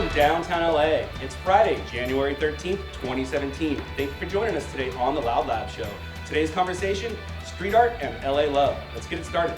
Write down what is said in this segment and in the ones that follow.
from downtown LA. It's Friday, January 13th, 2017. Thank you for joining us today on the Loud Lab Show. Today's conversation, street art and LA love. Let's get it started.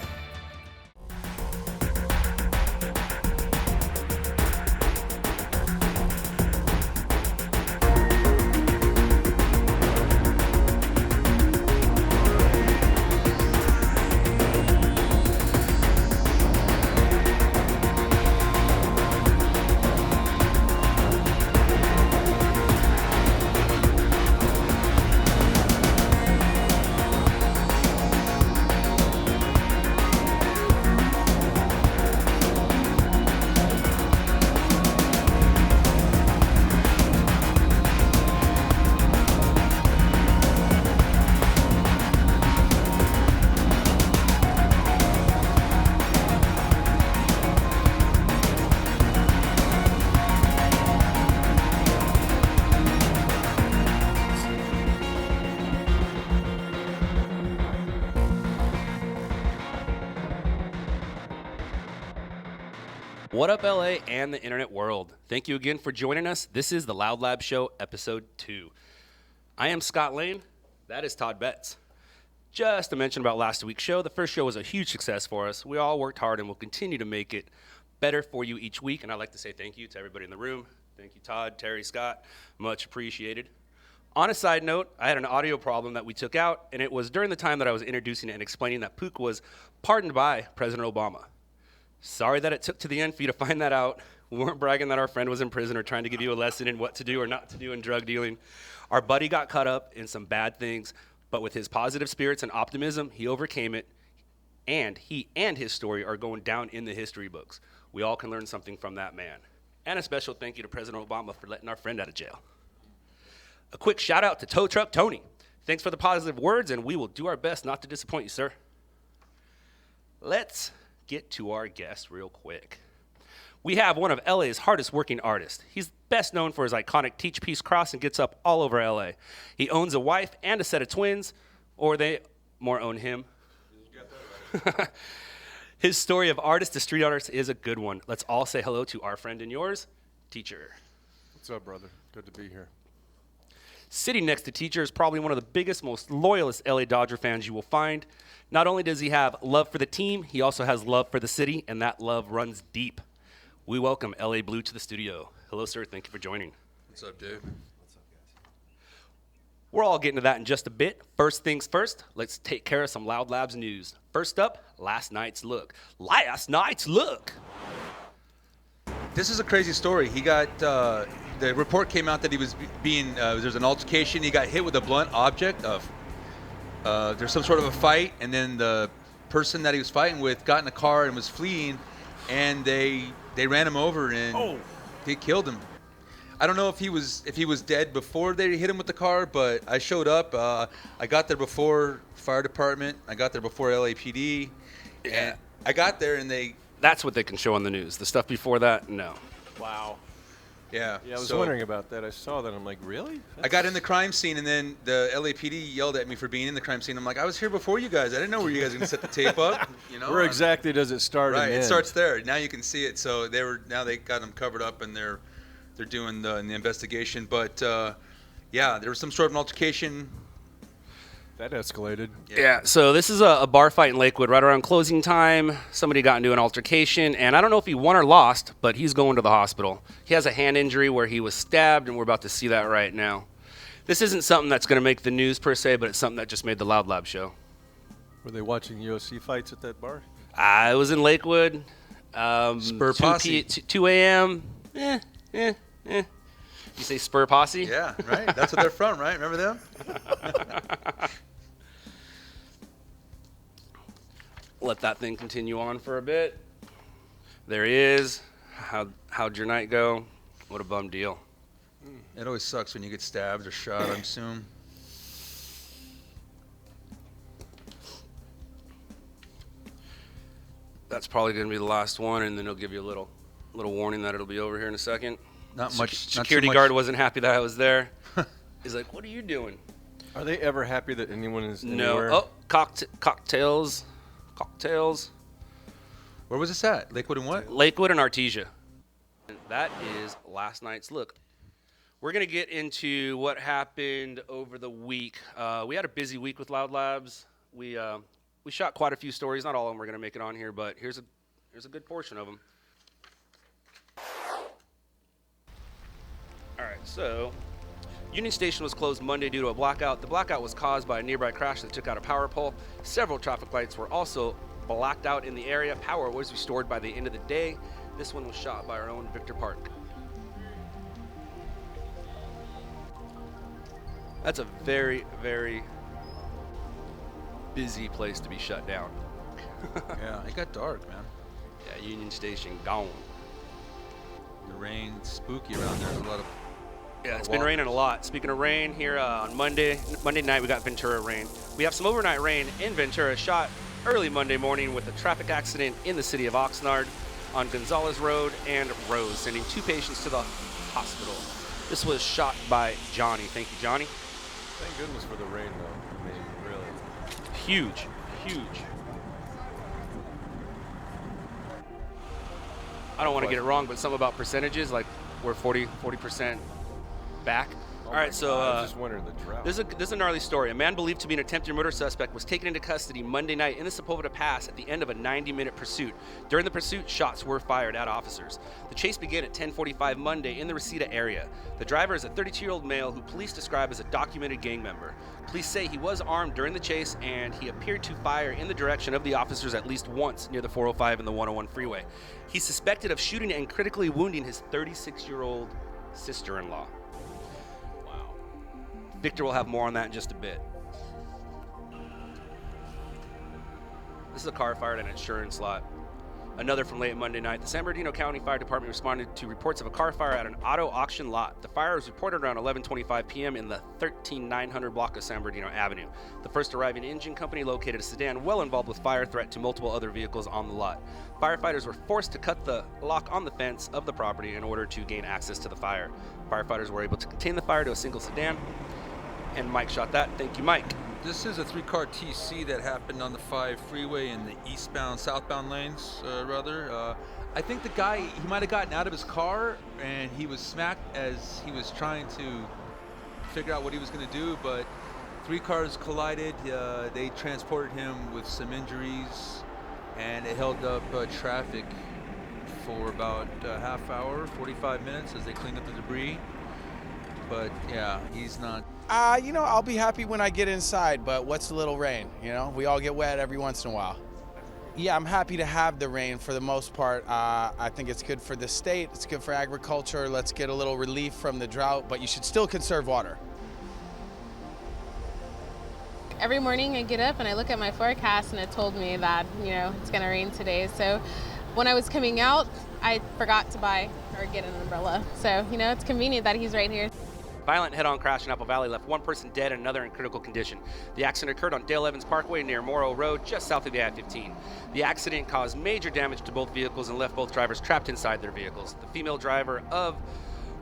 What up, LA and the internet world? Thank you again for joining us. This is the Loud Lab Show, episode 2. I am Scott Lane. That is Todd Betts. Just to mention about last week's show, the first show was a huge success for us. We all worked hard and will continue to make it better for you each week. And I'd like to say thank you to everybody in the room. Thank you, Todd, Terry, Scott. Much appreciated. On a side note, I had an audio problem that we took out, and it was during the time that I was introducing it and explaining that Puka was pardoned by President Obama. Sorry that it took to the end for you to find that out. We weren't bragging that our friend was in prison or trying to give you a lesson in what to do or not to do in drug dealing. Our buddy got caught up in some bad things, but with his positive spirits and optimism, he overcame it, and he and his story are going down in the history books. We all can learn something from that man. And a special thank you to President Obama for letting our friend out of jail. A quick shout out to Tow Truck Tony. Thanks for the positive words, and we will do our best not to disappoint you, sir. Let's get to our guest real quick. We have one of LA's hardest working artists. He's best known for his iconic Teach Peace cross and gets up all over LA. He owns a wife and a set of twins, or they more own him. His story of artist to street artist is a good one. Let's all say hello to our friend and yours, Teacher. What's up, brother? Good to be here. Sitting next to Teacher is probably one of the biggest, most loyalist LA Dodger fans you will find. Not only does he have love for the team, he also has love for the city, and that love runs deep. We welcome LA Blue to the studio. Hello, sir. Thank you for joining. What's up, dude? What's up, guys? We're all getting to that in just a bit. First things first, let's take care of some Loud Labs news. First up, last night's look. Last night's look. This is a crazy story. He got, the report came out that he was there's an altercation. He got hit with a blunt object there's some sort of a fight, and then the person that he was fighting with got in a car and was fleeing, and they ran him over and they killed him. I don't know if he was dead before they hit him with the car, but I showed up. I got there before fire department. I got there before LAPD. Yeah. And I got there and That's what they can show on the news. The stuff before that, no. Wow. Yeah. Yeah, I was wondering about that. I saw that. I'm like, really? I got in the crime scene, and then the LAPD yelled at me for being in the crime scene. I'm like, I was here before you guys. I didn't know where you guys were going to set the tape up. You know, Where exactly does it start? Right, and it end? starts there. Now you can see it. So now they got them covered up, and they're doing the investigation. But yeah, there was some sort of an altercation. That escalated. Yeah, so this is a bar fight in Lakewood right around closing time. Somebody got into an altercation, and I don't know if he won or lost, but he's going to the hospital. He has a hand injury where he was stabbed, and we're about to see that right now. This isn't something that's going to make the news per se, but it's something that just made the Loud Lab show. Were they watching UFC fights at that bar? I was in Lakewood. Spur Posse. 2 a.m. You say Spur Posse? Yeah, right. That's what they're from, right? Remember them? Let that thing continue on for a bit. There he is. How'd your night go? What a bum deal. It always sucks when you get stabbed or shot, I assume. That's probably going to be the last one, and then he'll give you a little warning that it'll be over here in a second. Not much. Security guard wasn't happy that I was there. He's like, "What are you doing?" Are they ever happy that anyone is No. anywhere? Oh, cocktails. Where was this at? Lakewood and what? Lakewood and Artesia. that is last night's look. We're going to get into what happened over the week. We had a busy week with Loud Labs. We shot quite a few stories. Not all of them are going to make it on here, but here's a good portion of them. All right, so Union Station was closed Monday due to a blackout. The blackout was caused by a nearby crash that took out a power pole. Several traffic lights were also blacked out in the area. Power was restored by the end of the day. This one was shot by our own Victor Park. That's a very, very busy place to be shut down. Yeah, it got dark, man. Yeah, Union Station gone. The rain, spooky around there. There's a lot of. Yeah, it's been raining a lot. Speaking of rain, here on Monday night we got Ventura rain. We have some overnight rain in Ventura, shot early Monday morning with a traffic accident in the city of Oxnard on Gonzales Road and Rose, sending 2 patients to the hospital. This was shot by Johnny. Thank you, Johnny. Thank goodness for the rain, though. I mean, really. Huge. I don't want to get it wrong, but something about percentages, like we're 40% back. Oh All right, my so God, I was just wondering the drought. this is a gnarly story. A man believed to be an attempted murder suspect was taken into custody Monday night in the Sepulveda Pass at the end of a 90-minute pursuit. During the pursuit, shots were fired at officers. The chase began at 10:45 Monday in the Reseda area. The driver is a 32-year-old male who police describe as a documented gang member. Police say he was armed during the chase and he appeared to fire in the direction of the officers at least once near the 405 and the 101 freeway. He's suspected of shooting and critically wounding his 36-year-old sister-in-law. Victor will have more on that in just a bit. This is a car fire at an insurance lot. Another from late Monday night. The San Bernardino County Fire Department responded to reports of a car fire at an auto auction lot. The fire was reported around 11:25 p.m. in the 13900 block of San Bernardino Avenue. The first arriving engine company located a sedan well involved with fire threat to multiple other vehicles on the lot. Firefighters were forced to cut the lock on the fence of the property in order to gain access to the fire. Firefighters were able to contain the fire to a single sedan. And Mike shot that. Thank you, Mike. This is a 3-car TC that happened on the 5 freeway in the eastbound, southbound lanes, I think the guy, he might have gotten out of his car and he was smacked as he was trying to figure out what he was going to do, but 3 cars collided. They transported him with some injuries and it held up traffic for about a half hour, 45 minutes as they cleaned up the debris. But yeah, he's not. I'll be happy when I get inside, but what's a little rain? We all get wet every once in a while. Yeah, I'm happy to have the rain for the most part. I think it's good for the state. It's good for agriculture. Let's get a little relief from the drought, but you should still conserve water. Every morning I get up and I look at my forecast and it told me that, it's going to rain today. So when I was coming out, I forgot to buy or get an umbrella. So, it's convenient that he's right here. Violent head-on crash in Apple Valley left 1 person dead and another in critical condition. The accident occurred on Dale Evans Parkway near Morrow Road, just south of the I-15. The accident caused major damage to both vehicles and left both drivers trapped inside their vehicles. The female driver of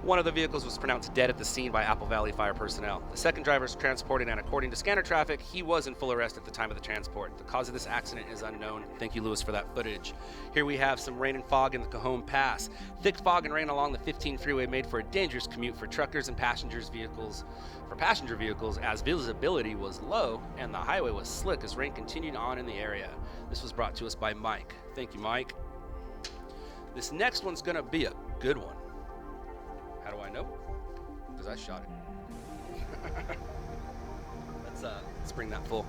one of the vehicles was pronounced dead at the scene by Apple Valley fire personnel. The second driver is transported, and according to scanner traffic, he was in full arrest at the time of the transport. The cause of this accident is unknown. Thank you, Lewis, for that footage. Here we have some rain and fog in the Cajon Pass. Thick fog and rain along the 15 freeway made for a dangerous commute for truckers and passenger vehicles, as visibility was low and the highway was slick as rain continued on in the area. This was brought to us by Mike. Thank you, Mike. This next one's gonna be a good one. How do I know? Because I shot it. Let's bring that full.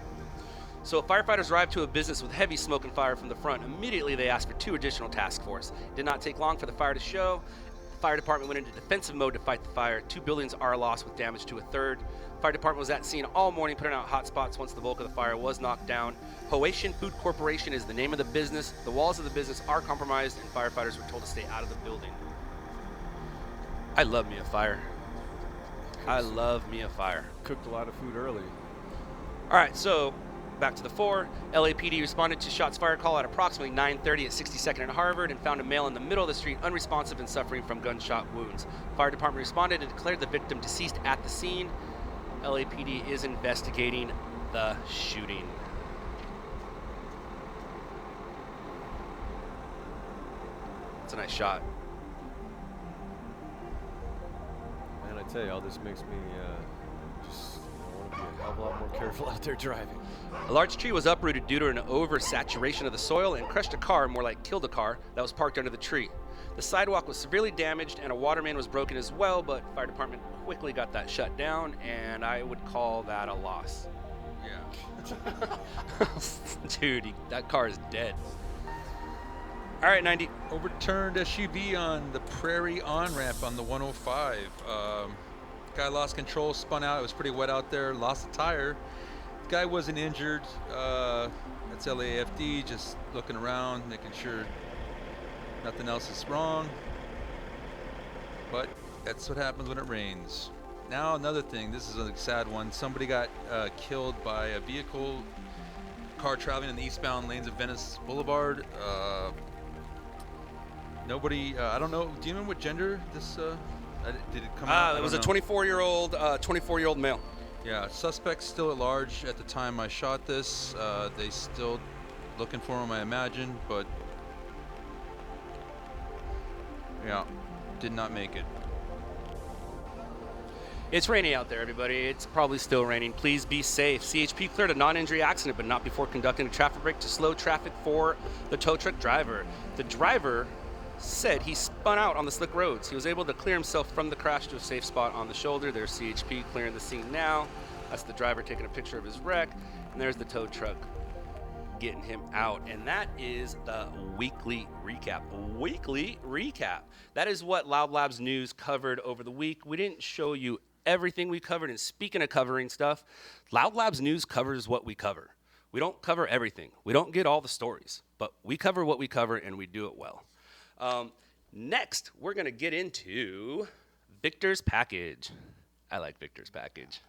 So firefighters arrived to a business with heavy smoke and fire from the front. Immediately they asked for 2 additional task force. Did not take long for the fire to show. The fire department went into defensive mode to fight the fire. 2 buildings are lost with damage to a third. Fire department was at scene all morning putting out hot spots once the bulk of the fire was knocked down. Hoatian Food Corporation is the name of the business. The walls of the business are compromised and firefighters were told to stay out of the building. I love me a fire. I love me a fire. Cooked a lot of food early. All right, so back to the 4. LAPD responded to shots fired call at approximately 9:30 at 62nd and Harvard and found a male in the middle of the street unresponsive and suffering from gunshot wounds. Fire department responded and declared the victim deceased at the scene. LAPD is investigating the shooting. It's a nice shot. gotta tell you, all this makes me just want to be a hell of a lot more careful out there driving. A large tree was uprooted due to an oversaturation of the soil and crushed a car, more like killed a car, that was parked under the tree. The sidewalk was severely damaged and a water main was broken as well, but fire department quickly got that shut down, and I would call that a loss. Yeah. Dude, that car is dead. All right, 90. Overturned SUV on the Prairie on-ramp on the 105. Guy lost control, spun out. It was pretty wet out there, lost a tire. The guy wasn't injured. That's LAFD, just looking around, making sure nothing else is wrong. But that's what happens when it rains. Now another thing, this is a sad one. Somebody got killed by a vehicle, car traveling in the eastbound lanes of Venice Boulevard. Nobody, I don't know, do you remember what gender this, did it come out? It was a 24-year-old male. Yeah, suspect's still at large at the time I shot this. They still looking for him, I imagine, but yeah, did not make it. It's raining out there, everybody. It's probably still raining. Please be safe. CHP cleared a non-injury accident, but not before conducting a traffic break to slow traffic for the tow truck driver. The driver said he spun out on the slick roads. He was able to clear himself from the crash to a safe spot on the shoulder. There's CHP clearing the scene now. That's the driver taking a picture of his wreck. And there's the tow truck getting him out. And that is the weekly recap. Weekly recap. That is what Loud Labs News covered over the week. We didn't show you everything we covered. And speaking of covering stuff, Loud Labs News covers what we cover. We don't cover everything. We don't get all the stories. But we cover what we cover, and we do it well. Next, we're going to get into Victor's package. I like Victor's package.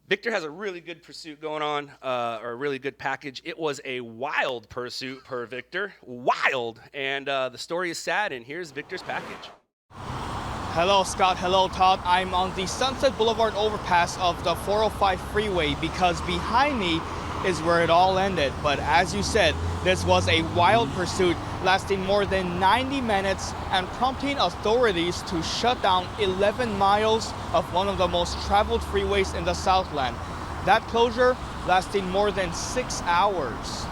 Victor has a really good pursuit going on, or a really good package. It was a wild pursuit per Victor. Wild. And the story is sad, and here's Victor's package. Hello, Scott. Hello, Todd. I'm on the Sunset Boulevard overpass of the 405 freeway because behind me is where it all ended. But as you said, this was a wild pursuit lasting more than 90 minutes and prompting authorities to shut down 11 miles of one of the most traveled freeways in the Southland. That closure lasting more than 6 hours.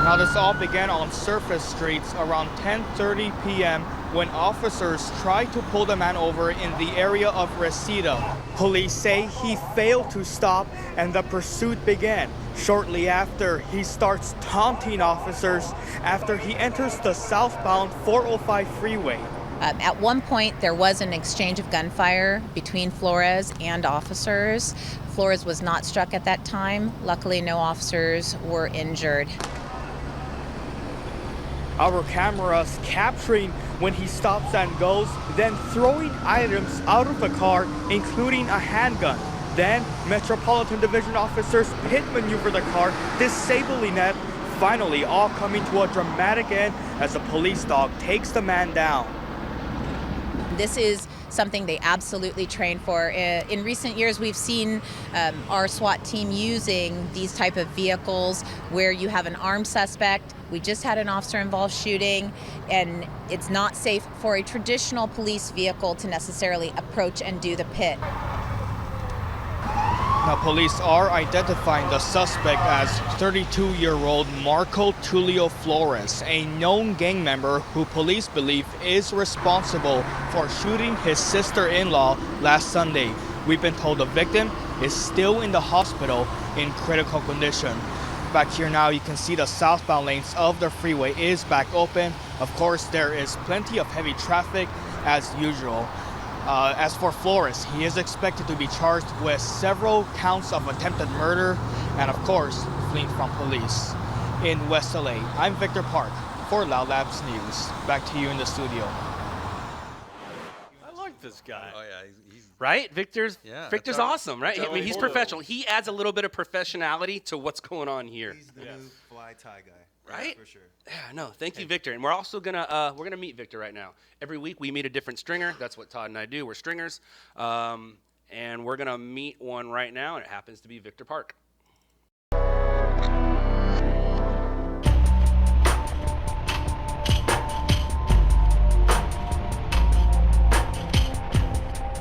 Now this all began on surface streets around 10:30 p.m. when officers tried to pull the man over in the area of Reseda. Police say he failed to stop and the pursuit began. Shortly after, he starts taunting officers after he enters the southbound 405 freeway. At one point, there was an exchange of gunfire between Flores and officers. Flores was not struck at that time. Luckily, no officers were injured. Our cameras capturing when he stops and goes, then throwing items out of the car, including a handgun. Then Metropolitan Division officers pit maneuver the car, disabling it. Finally, all coming to a dramatic end as a police dog takes the man down. This is something they absolutely train for. In recent years, we've seen our SWAT team using these type of vehicles where you have an armed suspect. We just had an officer-involved shooting, and it's not safe for a traditional police vehicle to necessarily approach and do the pit. Now, police are identifying the suspect as 32-year-old Marco Tulio Flores, a known gang member who police believe is responsible for shooting his sister-in-law last Sunday. We've been told the victim is still in the hospital in critical condition. Back here now, you can see the southbound lanes of the freeway is back open. Of course, there is plenty of heavy traffic as usual. As for Flores, he is expected to be charged with several counts of attempted murder and, of course, fleeing from police. In West LA, I'm Victor Park for Loud Labs News. Back to you in the studio. I like this guy. Oh yeah, he's Right? Victor's that's awesome, right? that's I mean, he's how- professional. He adds a little bit of professionality to what's going on here. He's the new fly tie guy. Right? For sure. Yeah, no, thank you, Victor. And we're also gonna meet Victor right now. Every week we meet a different stringer. That's what Todd and I do. We're stringers, and we're gonna meet one right now, and it happens to be Victor Park.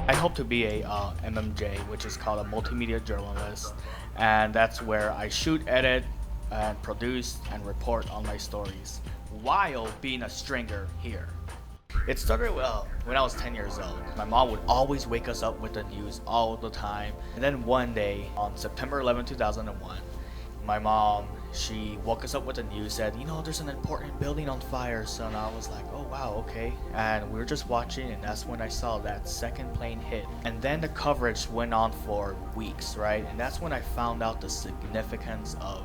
I hope to be a MMJ, which is called a multimedia journalist, and that's where I shoot, edit, and produce and report on my stories while being a stringer here. It started when I was 10 years old. My mom would always wake us up with the news all the time. And then one day, on September 11, 2001, my mom, she woke us up with the news, said, there's an important building on fire, son. I was like, oh wow, okay. And we were just watching, and that's when I saw that second plane hit. And then the coverage went on for weeks, right? And that's when I found out the significance of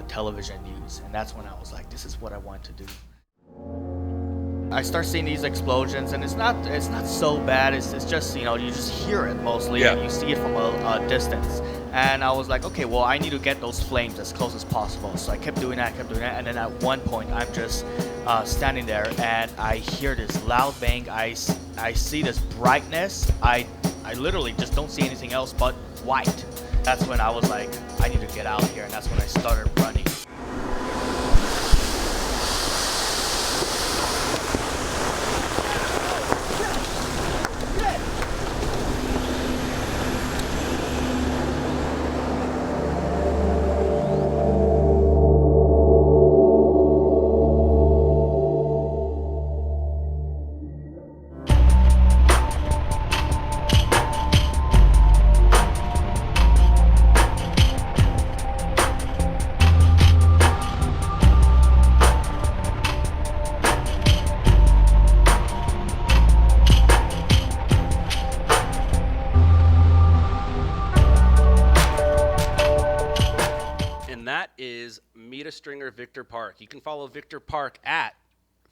television news. And that's when I was like, this is what I want to do. I start seeing these explosions, and it's not so bad. It's just you just hear it mostly, and you see it from a distance. And I was like, okay, well, I need to get those flames as close as possible. So I kept doing that, and then at one point, I'm just standing there, and I hear this loud bang. I see this brightness. I literally just don't see anything else but white. That's when I was like, I need to get out of here, and that's when I started running. That is Meet a Stringer Victor Park. You can follow Victor Park at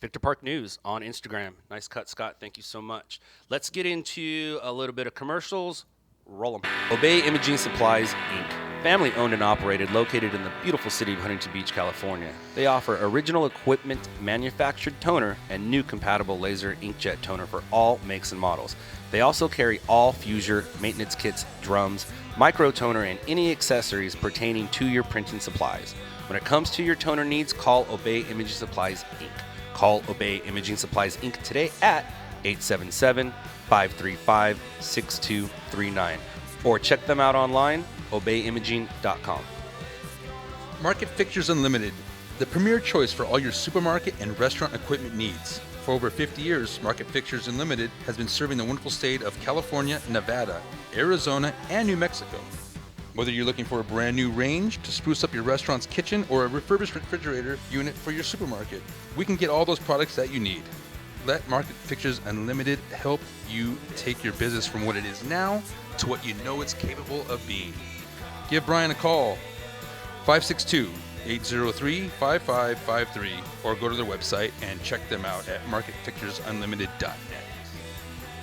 Victor Park News on Instagram. Nice cut, Scott. Thank you so much. Let's get into a little bit of commercials. Roll them. Obey Imaging Supplies, Inc. Family owned and operated, located in the beautiful city of Huntington Beach, California. They offer original equipment, manufactured toner, and new compatible laser inkjet toner for all makes and models. They also carry all Fuser maintenance kits, drums, micro toner, and any accessories pertaining to your printing supplies. When it comes to your toner needs, call Obey Imaging Supplies, Inc. Call Obey Imaging Supplies, Inc. today at 877-535-6239 or check them out online, obeyimaging.com. Market Fixtures Unlimited, the premier choice for all your supermarket and restaurant equipment needs. For over 50 years, Market Fixtures Unlimited has been serving the wonderful state of California, Nevada, Arizona, and New Mexico. Whether you're looking for a brand new range to spruce up your restaurant's kitchen or a refurbished refrigerator unit for your supermarket, we can get all those products that you need. Let Market Fixtures Unlimited help you take your business from what it is now to what you know it's capable of being. Give Brian a call, 562-803-5553, or go to their website and check them out at marketfixturesunlimited.net.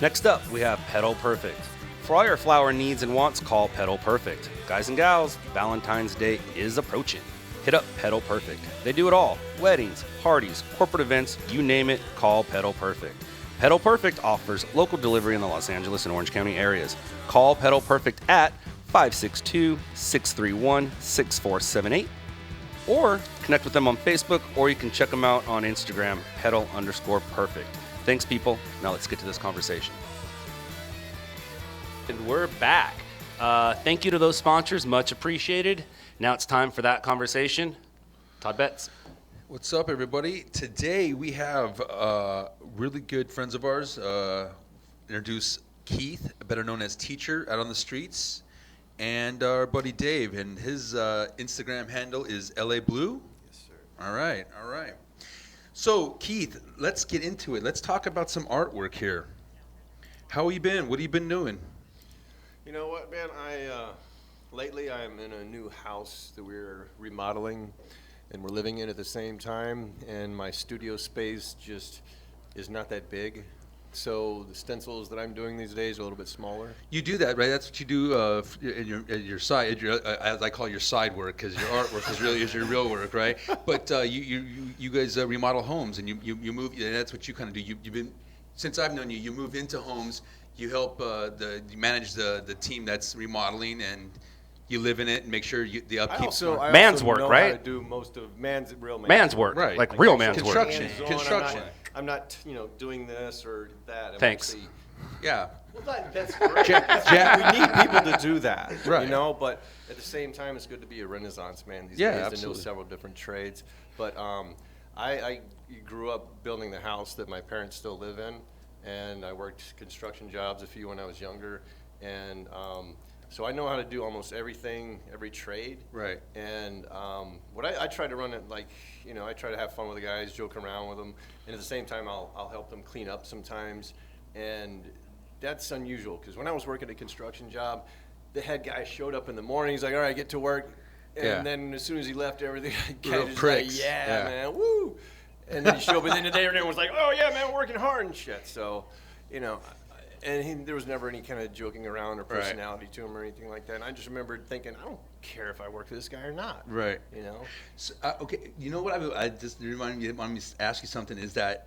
Next up, we have Petal Perfect. For all your flower needs and wants, call Petal Perfect. Guys and gals, Valentine's Day is approaching. Hit up Petal Perfect. They do it all. Weddings, parties, corporate events, you name it, call Petal Perfect. Petal Perfect offers local delivery in the Los Angeles and Orange County areas. Call Petal Perfect at 562-631-6478 or connect with them on Facebook, or you can check them out on Instagram, petal_perfect. Thanks, people. Now let's get to this conversation. And we're back. Thank you to those sponsors, much appreciated. Now it's time for that conversation. Todd Betts. What's up, everybody? Today we have really good friends of ours. Introduce Keith, better known as Teacher, out on the streets, and our buddy Dave, and his Instagram handle is LA Blue. Yes, sir. All right. So, Keith, let's get into it. Let's talk about some artwork here. How you been? What have you been doing? You know what, man? Lately I'm in a new house that we're remodeling, and we're living in at the same time, and my studio space just is not that big. So the stencils that I'm doing these days are a little bit smaller. You do that, right? That's what you do in your side, as I call your side work, because your artwork is your real work, right? But you guys remodel homes, and you move, and that's what you kind of do. You've been, since I've known you, you move into homes, you help you manage the team that's remodeling, and you live in it and make sure the upkeep. I man's also work, know right? How to do most of man's work, right? like real man's work. Construction. I'm not, doing this or that. Thanks. Yeah. Well, that's great. Jack- we need people to do that, Right. you know. But at the same time, it's good to be a Renaissance man these Yeah, days to know absolutely. several different trades. But I grew up building the house that my parents still live in, and I worked construction jobs a few when I was younger, and so I know how to do almost everything, every trade. Right. And what I try to run it like, you know, I try to have fun with the guys, joke around with them, and at the same time, I'll help them clean up sometimes, and that's unusual because when I was working a construction job, the head guy showed up in the morning. He's like, "All right, get to work," and Yeah. then as soon as he left, everything Real just pricks. like, yeah, Yeah. man, woo. And then he showed up, and then the day everyone was like, "Oh yeah, man, we're working hard and shit." So, you know. And there was never any kind of joking around or Right. personality to him or anything like that. And I just remembered thinking, I don't care if I work for this guy or not. Right. You know? So, okay, you know what I just want me to ask you something is that,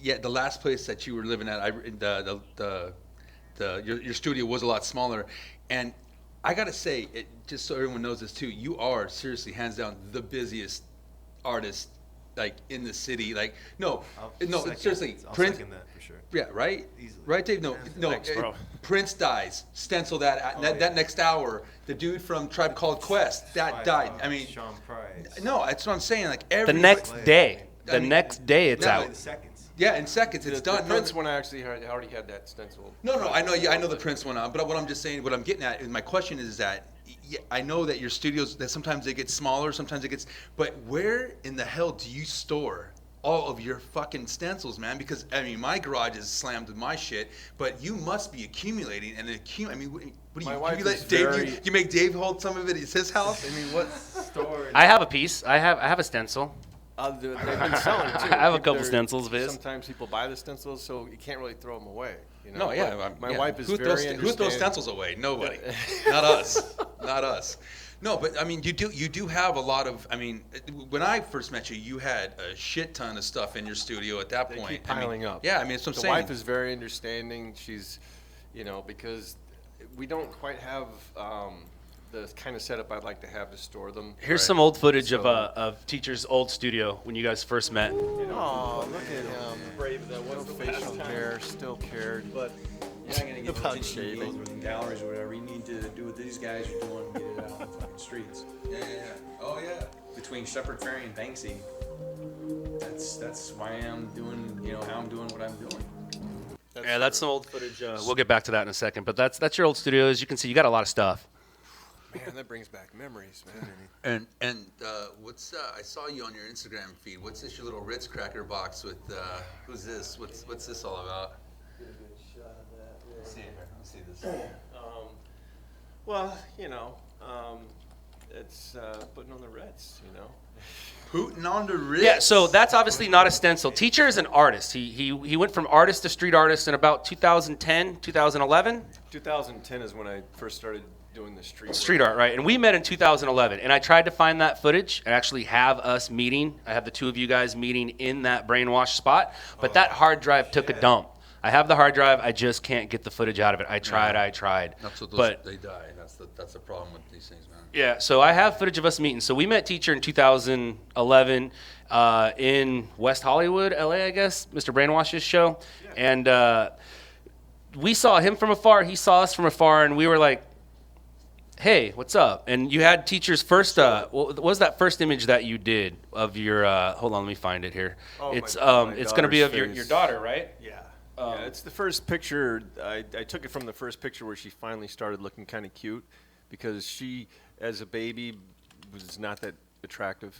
yeah, the last place that you were living at, your studio was a lot smaller, and I gotta say, just so everyone knows this too, you are seriously hands down the busiest artist like in the city. Like no, seriously, I'll Prince. second that for sure. Yeah, right? Easily. Right, Dave? No, Thanks, bro. Prince dies. Stencil that next hour. The dude from Tribe Called Quest, that died. I mean, Sean Price. no, that's what I'm saying. Like The every next Play. day. I The mean, next day it's no, out. The seconds. yeah, in seconds it's The done. Prince one I actually already had that stencil. No, I know. Yeah, I know the Prince one, but what I'm just saying, what I'm getting at is my question is that I know that your studios that sometimes they get smaller, sometimes it gets. But where in the hell do you store all of your fucking stencils, man? Because I mean, my garage is slammed with my shit, but you must be accumulating and I mean, what do My you? wife You let is Dave? very- You make Dave hold some of it at his house? I mean, what? I have a piece. I have a stencil. They've been selling too. I have a People couple are- stencils, Viz. Sometimes people buy the stencils, so you can't really throw them away. You know? No, yeah. But my yeah. wife is who very throws, who throws understanding. stencils away? Nobody. Not us. Not us. No, but I mean, you do have a lot of. I mean, when I first met you, you had a shit ton of stuff in your studio at that They point. keep I mean, piling up. Yeah, I mean, it's what I'm The saying. wife is very understanding. She's, you know, because we don't quite have the kind of setup I'd like to have to store them. Here's Right. some old footage So- of Teacher's old studio when you guys first met. Oh, look at him. Brave that was no facial hair, still cared. But you're not gonna get About attention shaving. deals with galleries or whatever. You need to do what these guys are doing and get it out on the fucking streets. Yeah. Oh yeah. Between Shepard Fairey and Banksy, that's why I'm doing, how I'm doing what I'm doing. Yeah, that's some old footage. We'll get back to that in a second. But that's your old studio. As you can see, you got a lot of stuff. Man, that brings back memories, man. And what's I saw you on your Instagram feed. What's this? Your little Ritz cracker box with who's this? What's this all about? Get a good shot of that. Let's see here. Let's see this. Well, it's putting on the Reds, Putin on the Ritz. Yeah, so that's obviously not a stencil. Teacher is an artist. He went from artist to street artist in about 2010, 2011. 2010 is when I first started doing the Street art, right? And we met in 2011. And I tried to find that footage and actually have us meeting. I have the two of you guys meeting in that brainwash spot. But that hard drive took a dump. I have the hard drive. I just can't get the footage out of it. I tried. That's what they die. That's the problem with these things, man. Yeah, so I have footage of us meeting. So we met Teacher in 2011 in West Hollywood, LA, I guess, Mr. Brainwash's show. And we saw him from afar. He saw us from afar, and we were like, hey, what's up? And you had Teacher's first, what was that first image that you did of your, hold on, let me find it here. It's my it's going to be of daughter's your face. daughter, right? Yeah. Yeah, it's the first picture. I took it from the first picture where she finally started looking kind of cute because she, as a baby, was not that attractive.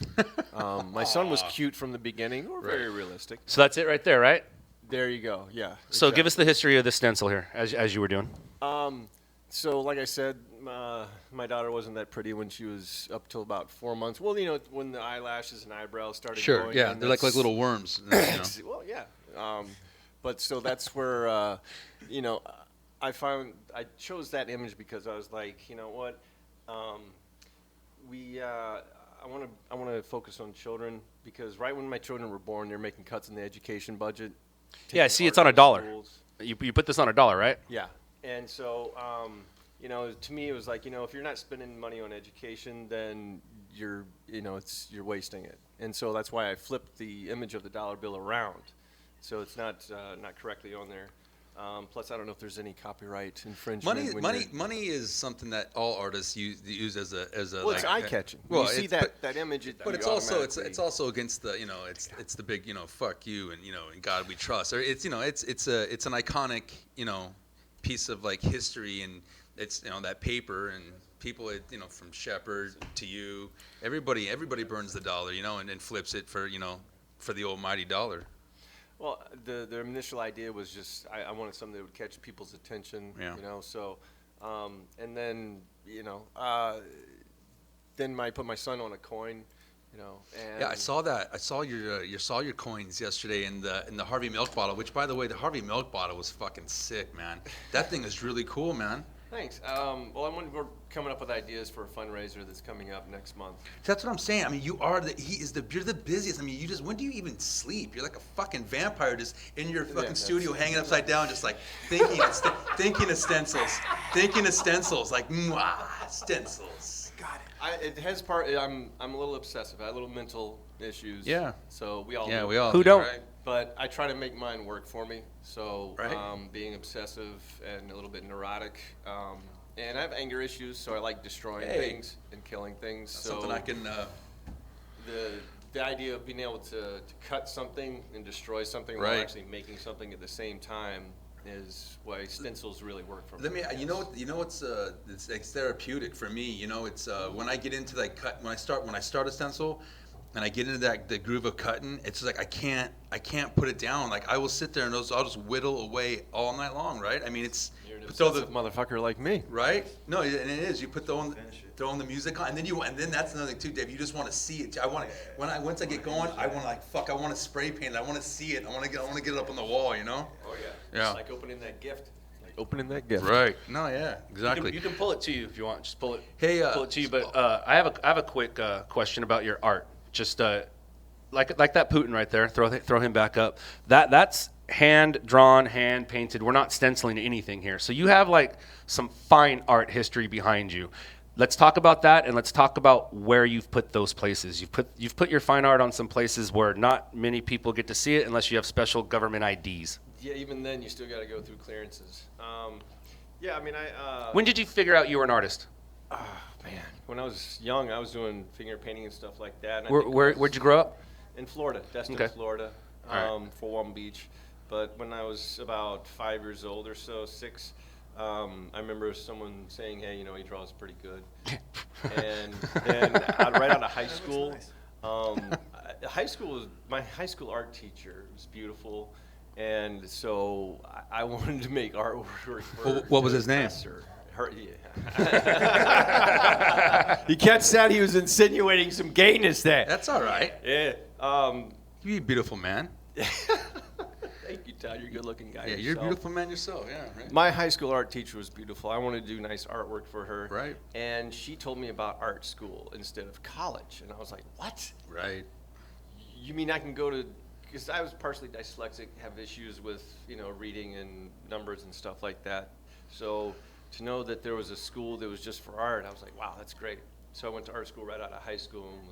My son was cute from the beginning, or very realistic. So that's it right there, right? There you go. Yeah. So give us the history of the stencil here, as you were doing. So like I said, my daughter wasn't that pretty when she was up till about 4 months. Well, when the eyelashes and eyebrows started Sure. going. Yeah, and they're like that's- little worms. Well, yeah. But so that's where, I chose that image because I was like, you know what, I want to focus on children because right when my children were born, they're making cuts in the education budget. Yeah, taking see, it's part on in $1. schools. You put this on $1, right? Yeah, and so to me it was like if you're not spending money on education, then you're wasting it, and so that's why I flipped the image of the dollar bill around. So it's not correctly on there. Plus, I don't know if there's any copyright infringement. Money is something that all artists use as a. Well, it's eye catching. Well, you see that image. But it's also against the it's the big fuck you and in God we trust. Or it's it's an iconic piece of like history, and it's that paper and people from Shepard to you, everybody burns the dollar and flips it for for the almighty dollar. Well, the initial idea was just I wanted something that would catch people's attention, So, and then then I put my son on a coin, And yeah, I saw that. I saw your coins yesterday in the Harvey milk bottle. Which, by the way, the Harvey milk bottle was fucking sick, man. That thing is really cool, man. Thanks. We're coming up with ideas for a fundraiser that's coming up next month. That's what I'm saying. I mean, you're the busiest. I mean, when do you even sleep? You're like a fucking vampire, just in your fucking studio, hanging upside down, just like thinking of stencils, like stencils. Got it. It has I'm a little obsessive. I have little mental issues. Yeah. So we all. Yeah, do. we all. Who don't? Right? But I try to make mine work for me. So right. Being obsessive and a little bit neurotic. And I have anger issues, so I like destroying things and killing things. That's something I can. The idea of being able to cut something and destroy something while actually making something at the same time is why stencils really work for me. It's therapeutic for me. It's when I get into like cut when I start a stencil. And I get into the groove of cutting, it's just like I can't put it down. Like I will sit there and I'll just whittle away all night long, right? I mean, you're an obsessive motherfucker like me, right? No, and it is. You throw on the music on, and then that's another thing too, Dave. You just want to see it. Once I get going, I want I want to spray paint it. I want to see it. I want to get it up on the wall, Oh yeah. Yeah. It's like opening that gift. Right. No, yeah, exactly. You can pull it to you if you want. Just pull it. Hey, pull it to you. But I have a quick question about your art. Just like that Putin right there. Throw him back up. That's hand drawn, hand painted. We're not stenciling anything here. So you have like some fine art history behind you. Let's talk about that, and let's talk about where you've put those places. You've put your fine art on some places where not many people get to see it unless you have special government IDs. Yeah, even then you still got to go through clearances. When did you figure out you were an artist? Man, when I was young, I was doing finger painting and stuff like that. Where'd you grow up? In Florida, Destin, Florida, for Palm Beach. But when I was about 5 years old or so, 6, I remember someone saying, "Hey, he draws pretty good." And then right out of high school, my high school art teacher was beautiful, and so I wanted to make artwork for what was his name? You catch that? He was insinuating some gayness there. That's all right. Yeah. You're a beautiful man. Thank you, Todd. You're a good-looking guy. Yeah, you're a beautiful man yourself. Yeah. Right. My high school art teacher was beautiful. I wanted to do nice artwork for her. Right. And she told me about art school instead of college, and I was like, "What? Right. You mean I can go to?" Because I was partially dyslexic, have issues with reading and numbers and stuff like that. So to know that there was a school that was just for art, I was like, wow, that's great. So I went to art school right out of high school and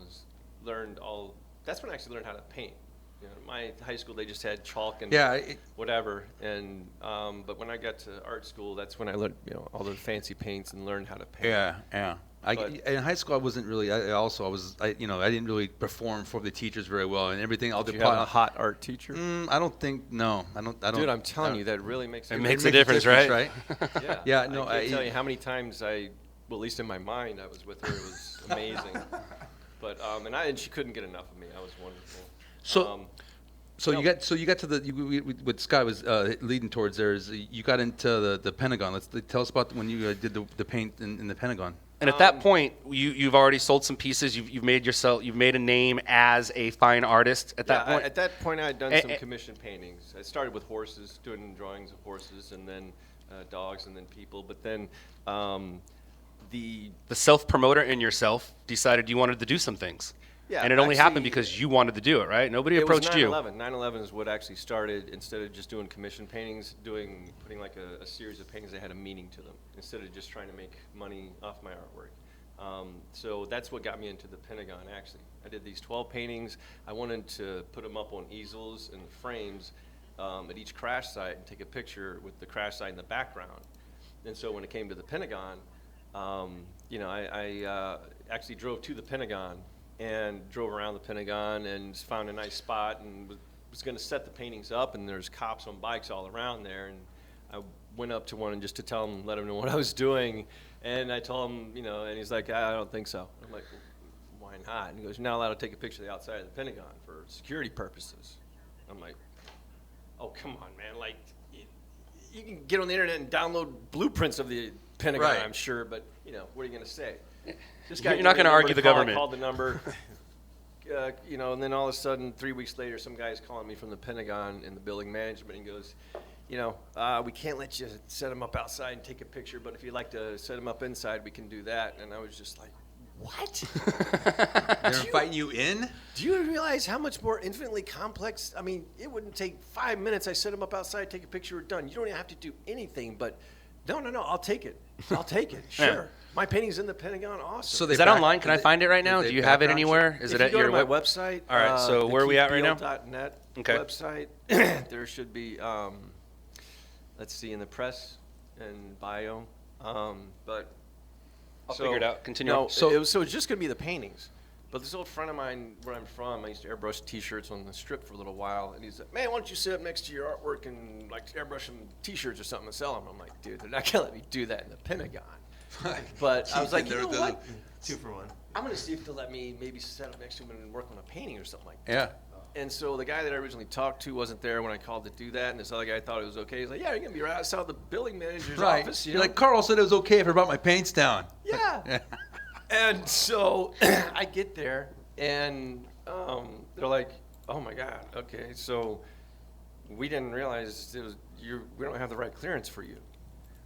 that's when I actually learned how to paint. My high school, they just had chalk and whatever. And but when I got to art school, that's when I learned all the fancy paints and learned how to paint. Yeah. In high school, I wasn't really. I didn't really perform for the teachers very well, and everything. Did you have a hot art teacher? I don't think. No, I don't. Dude, I'm telling you, that really makes it makes a difference, right? Yeah. Yeah. No, I can't tell you how many times at least in my mind, I was with her. It was amazing. But and she couldn't get enough of me. I was wonderful. You got to what Scott was leading towards there is you got into the Pentagon. Tell us about when you did the paint in the Pentagon. And at that point, you've already sold some pieces. You've made a name as a fine artist. At that point, at that point, I had done some commission paintings. I started with horses, doing drawings of horses, and then dogs, and then people. But then the self-promoter in yourself decided you wanted to do some things. Yeah, and it only happened because you wanted to do it, right? Nobody approached you. 9/11 is what actually started. Instead of just doing commission paintings, putting like a series of paintings that had a meaning to them, instead of just trying to make money off my artwork. So that's what got me into the Pentagon, actually. I did these 12 paintings. I wanted to put them up on easels and frames at each crash site and take a picture with the crash site in the background. And so when it came to the Pentagon, you know, I actually drove to the Pentagon and drove around the Pentagon and found a nice spot and was going to set the paintings up, and there's cops on bikes all around there, and I went up to one and just to tell him, let him know what I was doing, and I told him, you know, and he's like, I don't think so. I'm like, why not? And he goes, you're not allowed to take a picture of the outside of the Pentagon for security purposes. I'm like, oh, come on, man. Like, you can get on the internet and download blueprints of the Pentagon, Right. I'm sure, but, you know, what are you going to say? This guy You're not going to argue the government. Called the number, you know, and then all of a sudden, 3 weeks later, some guy's calling me from the Pentagon in the building management and goes, you know, we can't let you set them up outside and take a picture, but if you'd like to set them up inside, we can do that. And I was just like, what? They're inviting you in? Do you realize how much more infinitely complex? I mean, it wouldn't take 5 minutes. I set them up outside, take a picture, we're done. You don't even have to do anything, but no, I'll take it. I'll take it. Sure. Yeah. My painting's in the Pentagon. Awesome. So Is that online? Can I find it right now? Do you have it anywhere? Is if it you at go your to my web? website? All right, so where are we at right now? thekeithbeal.net Okay. website. There should be, let's see, in the press and bio. But I'll figure it out. Continue No, on. so it's just going to be the paintings. But this old friend of mine, where I'm from, I used to airbrush T-shirts on the strip for a little while, and he said, "Man, why don't you sit up next to your artwork and like airbrush some T-shirts or something and sell them?" I'm like, "Dude, they're not gonna let me do that in the Pentagon." But I was like, you know what? 2 for 1. I'm gonna see if they'll let me maybe sit up next to him and work on a painting or something like that. Yeah. And so the guy that I originally talked to wasn't there when I called to do that, and this other guy thought it was okay. He's like, "Yeah, you're gonna be right outside the building manager's Right. office." You're like, Carl said it was okay if I brought my paints down. Yeah. And so I get there, and they're like, "Oh my God, okay, so we didn't realize we don't have the right clearance for you."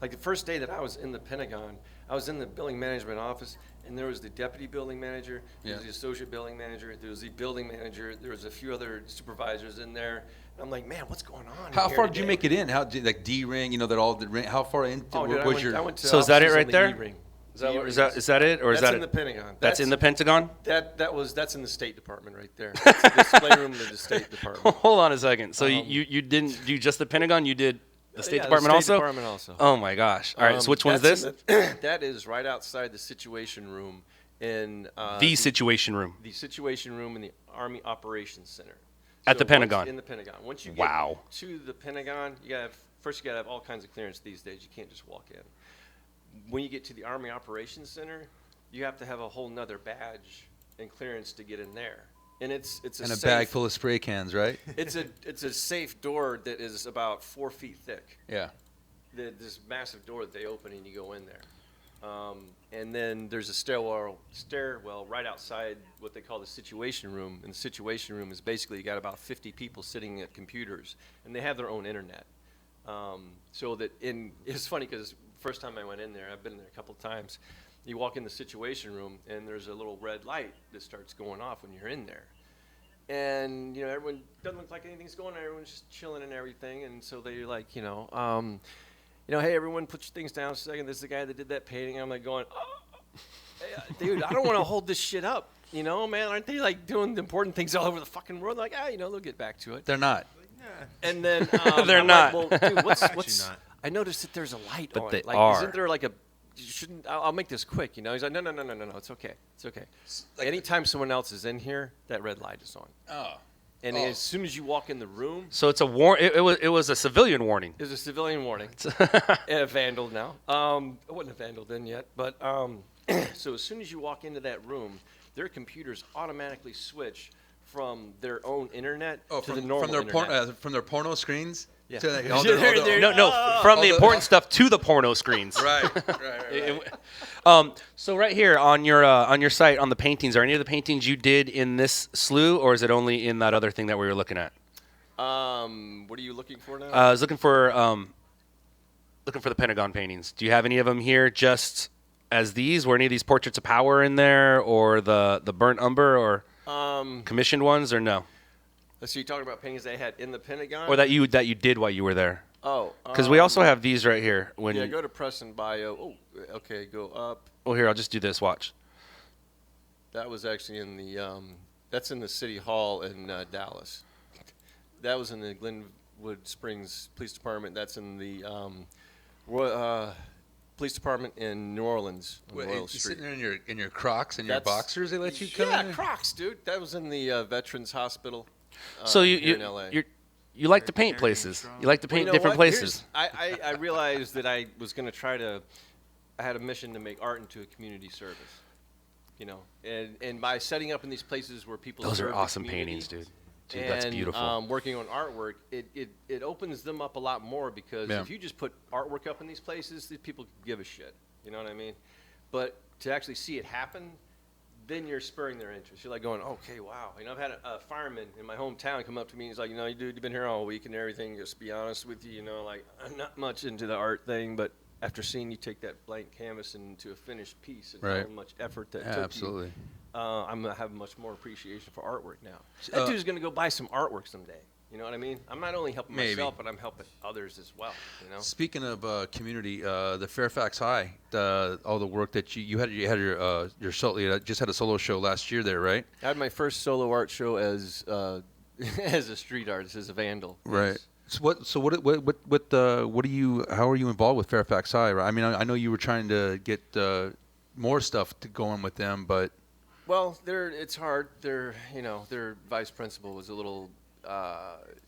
Like the first day that I was in the Pentagon, I was in the building management office, and there was the deputy building manager, there was the associate building manager, there was the building manager, there was a few other supervisors in there. And I'm like, man, what's going on? How here far did you today? make it in? How did, like D-ring, you know, that all the ring? How far in Oh, dude, was your? I went to So is that it offices on right the there? E-ring. Is that, E-ring is that it, or is that's that in the Pentagon? That's in the Pentagon? That's in the State Department right there. That's the display room of the State Department. Hold on a second. So you didn't do just the Pentagon? You did the State Yeah, Department the also? State Department also. Oh my gosh! All right. So which one is that's this? That is right outside the Situation Room in The Situation Room. the Situation Room in the Army Operations Center. At the once- Pentagon? In the Pentagon. Once you get Wow. to the Pentagon, you gotta have all kinds of clearance these days. You can't just walk in. When you get to the Army Operations Center, you have to have a whole nother badge and clearance to get in there. And it's a And a safe, bag full of spray cans, right? it's a safe door that is about 4 feet thick. Yeah. This massive door that they open and you go in there. And then there's a stairwell right outside what they call the Situation Room. And the Situation Room is basically you got about 50 people sitting at computers, and they have their own internet. It's funny because first time I went in there, I've been there a couple of times. You walk in the Situation Room, and there's a little red light that starts going off when you're in there. And, you know, everyone doesn't look like anything's going on. Everyone's just chilling and everything. And so they're like, hey, everyone, put your things down a second. This is the guy that did that painting. I'm like going, hey, dude, I don't want to hold this shit up. You know, man, aren't they like doing the important things all over the fucking world? Like, they'll get back to it. They're not. And then They're I'm not. Like, well, dude, what's not. I noticed that there's a light But on. they Like, are. Isn't there like I'll make this quick. You know, he's like, no, it's okay. It's okay. Anytime someone else is in here, that red light is on. Oh. And as soon as you walk in the room, So it's a it was a civilian warning. there's a civilian warning. A vandal now. It wasn't a vandal then yet, but so as soon as you walk into that room, their computers automatically switch from their own internet to the normal internet. From their porno screens. Yeah. To They're- all the- No, from the the- important stuff to the porno screens. right. So right here on your site on the paintings, are any of the paintings you did in this slew, or is it only in that other thing that we were looking at? What are you looking for now? I was looking for the Pentagon paintings. Do you have any of them here just as these? Were any of these portraits of power in there, or the burnt umber, or commissioned ones, or no? So you're talking about paintings they had in the Pentagon? Or that you did while you were there? Oh. Because we also have these right here. Yeah, go to press and bio. Oh, okay, go up. Oh, here, I'll just do this. Watch. That was actually that's in the City Hall in Dallas. That was in the Wood Springs Police Department. That's in the police department in New Orleans on Wait, Royal you Street. sitting there in your Crocs and your That's- boxers? They let you come in? Yeah, Crocs, dude. That was in the Veterans Hospital. So here in LA. you like to paint places. You like to Well, paint you know different what? places. I realized that I was going to try to. I had a mission to make art into a community service. You know, and by setting up in these places where people Those serve are the awesome community paintings, dude. Dude, and, that's beautiful. working on artwork, it opens them up a lot more because Yeah. if you just put artwork up in these places, these people give a shit. You know what I mean? But to actually see it happen, then you're spurring their interest. You're like going, okay, wow. You know, I've had a fireman in my hometown come up to me and he's like, you know, dude, you've been here all week and everything. Just be honest with you, you know, like I'm not much into the art thing, but after seeing you take that blank canvas into a finished piece and Right. how much effort that Yeah, took absolutely. I'm gonna have much more appreciation for artwork now. That dude's gonna go buy some artwork someday. You know what I mean? I'm not only helping Maybe. myself, but I'm helping others as well. You know? Speaking of community, the Fairfax High, all the work that you had your solo, you just had a solo show last year there, right? I had my first solo art show as as a street artist, as a vandal. Right. So what do you? How are you involved with Fairfax High? Right? I mean, I know you were trying to get more stuff to go on with them, but Well, it's hard. Their vice principal was a little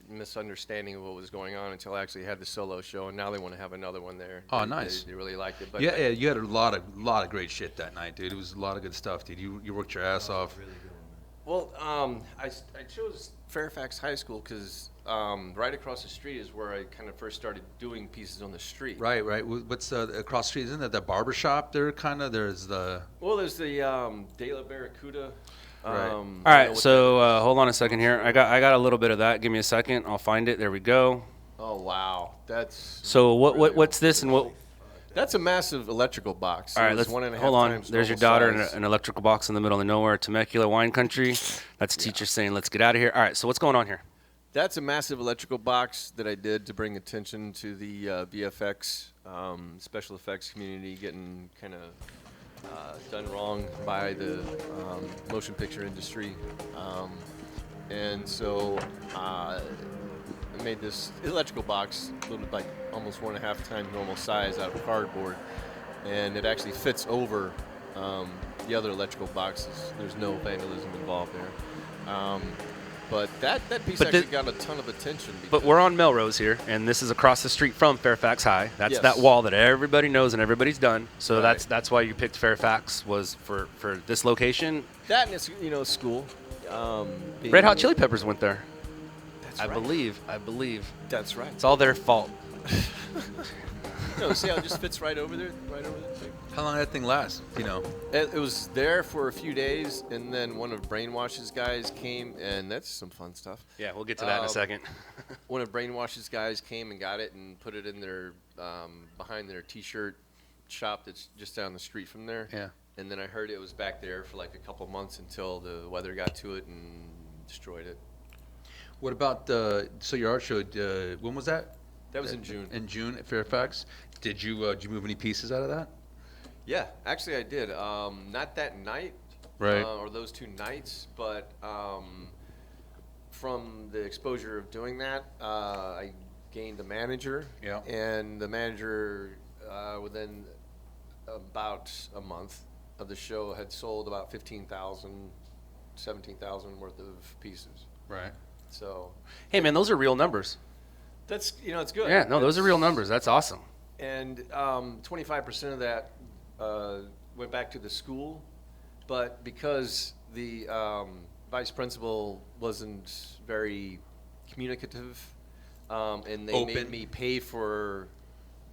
misunderstanding of what was going on until I actually had the solo show, and now they want to have another one there. Oh, nice. They really liked it. But yeah, you had a lot of great shit that night, dude. It was a lot of good stuff, dude. You worked your ass off. Well, I chose Fairfax High School because right across the street is where I kind of first started doing pieces on the street. Right. What's across the street? Isn't that the barber shop there? There's the. Well, there's the De La Barracuda. Right. All right, so hold on a second here. I got a little bit of that. Give me a second. I'll find it. There we go. Oh wow, that's. So really what's this and what? That's a massive electrical box. All right, It was let's hold on. times There's your normal daughter in size. an electrical box in the middle of nowhere, Temecula wine country. That's teacher saying, "Let's get out of here." All right, so what's going on here? That's a massive electrical box that I did to bring attention to the VFX, special effects community getting kind of done wrong by the motion picture industry. And so I made this electrical box, a little like almost 1.5 times normal size out of cardboard. And it actually fits over the other electrical boxes. There's no vandalism involved there. But that piece But actually got a ton of attention. But we're on Melrose here, and this is across the street from Fairfax High. That's Yes. that wall that everybody knows and everybody's done. So Right. that's why you picked Fairfax was for this location. That and it's, school. Red Hot Chili Peppers went there. That's I right. believe. That's right. It's all their fault. No, see how it just fits right over there? Right over there? How long did that thing last? It was there for a few days, and then one of Brainwash's guys came, and that's some fun stuff. Yeah, we'll get to that in a second. One of Brainwash's guys came and got it and put it in their behind their T-shirt shop that's just down the street from there. Yeah. And then I heard it was back there for like a couple months until the weather got to it and destroyed it. What about so your art show? When was that? That was in June. In June at Fairfax. Did you move any pieces out of that? Yeah, actually I did. Not that night, Right. or those 2 nights, but from the exposure of doing that, I gained a manager. Yeah. And the manager, within about a month of the show, had sold about 15,000, 17,000 worth of pieces. Right. So Hey man, those are real numbers. that's it's good. Yeah, no, those are real numbers. That's awesome. And 25% of that went back to the school, but because the vice principal wasn't very communicative, and they Open. made me pay for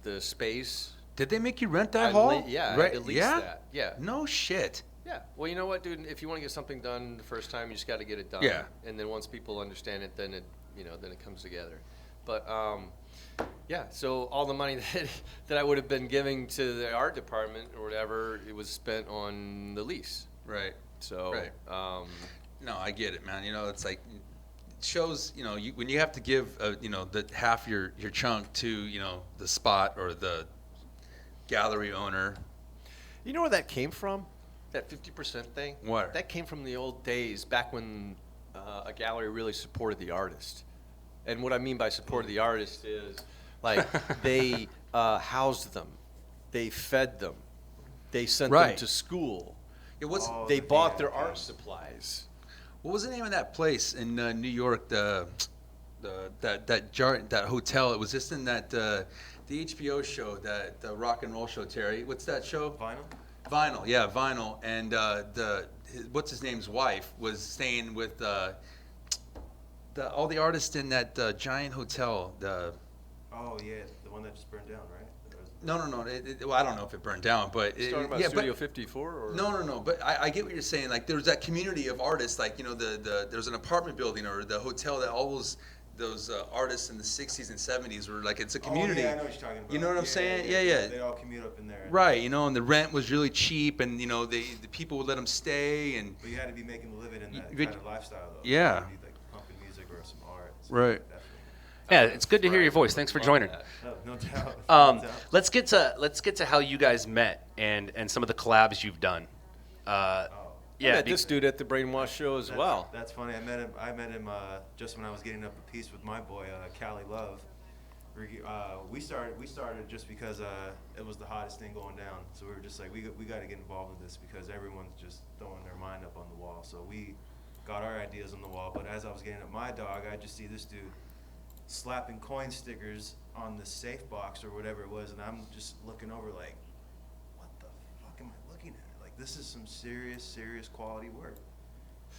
the space. Did they make you rent that I hall? yeah, I Right. had to lease yeah. that. Yeah. No shit. Yeah. Well, you know what, dude? If you want to get something done the first time, you just got to get it done. Yeah. And then once people understand it, then it comes together. But yeah. So all the money that I would have been giving to the art department or whatever, it was spent on the lease. Right. So. Right. No, I get it, man. It's like shows. When you have to give the half your chunk to the spot or the gallery owner. You know where that came from? That 50% thing? What? That came from the old days back when a gallery really supported the artist. And what I mean by supported the artist is, like, they housed them, they fed them, they sent them Right. to school. Yeah, what's They bought their art supplies. what was the name of that place in New York? That hotel. It was just in that the HBO show, that the rock and roll show. Terry, what's that show? Vinyl. Yeah, Vinyl. And what's his name's wife was staying with all the artists in that giant hotel. Oh yeah, the one that just burned down, right? No. Well, I don't know if it burned down, but You're talking about yeah, Studio but, 54? Or? No. But I get what you're saying. Like, there's that community of artists. Like, you know, there's an apartment building or the hotel that all those artists in the 60s and 70s were like, it's a community. Oh, yeah, I know what you're talking about. You know what I'm saying? Yeah. They all commute up in there. Right, you know, and the rent was really cheap, and you know, the people would let them stay, and But you had to be making a living in that You- kind of lifestyle, though. Yeah. You need, like, pumping music or some art. So Right. definitely. Yeah, it's good to hear your voice. Thanks for joining. No doubt. Let's get to how you guys met and some of the collabs you've done. I met this dude at the Brainwash show as well. That's funny. I met him just when I was getting up a piece with my boy, Cali Love. We started just because it was the hottest thing going down. So we were just like, we got to get involved with this because everyone's just throwing their mind up on the wall. So we got our ideas on the wall. But as I was getting up my dog, I just see this dude slapping coin stickers on the safe box or whatever it was, and I'm just looking over like, what the fuck am I looking at? Like, this is some serious quality work.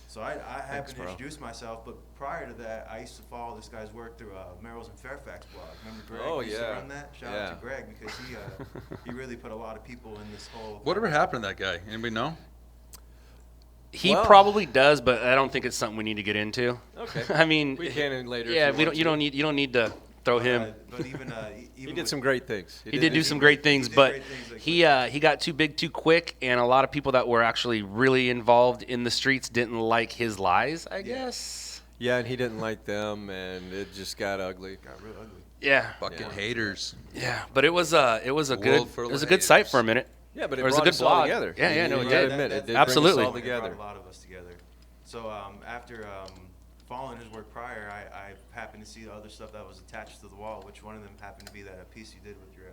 So I happened to introduce myself, but prior to that, I used to follow this guy's work through Merrill's and Fairfax blog. Remember Greg? Oh, used to yeah. run that? Shout out to Greg because he really put a lot of people in this whole. whatever happened to that guy? Anybody know? He probably does, but I don't think it's something we need to get into. Okay. I mean, We can later. yeah, if you don't need to throw him. But even He did some great things. He did do some great things, did but great things, like- he got too big too quick, and a lot of people that were actually really involved in the streets didn't like his lies, I guess. Yeah, and he didn't like them, and it just got ugly. got real ugly. Yeah, Fucking haters. yeah, but it was a good full it was a of good site haters. for a minute. Yeah, but it Or was a brought good us all blog. together. Yeah, no, it You did. gotta admit, it did Absolutely. bring us all It together. brought a lot of us together. So after following his work prior, I happened to see the other stuff that was attached to the wall, which one of them happened to be that piece you did with your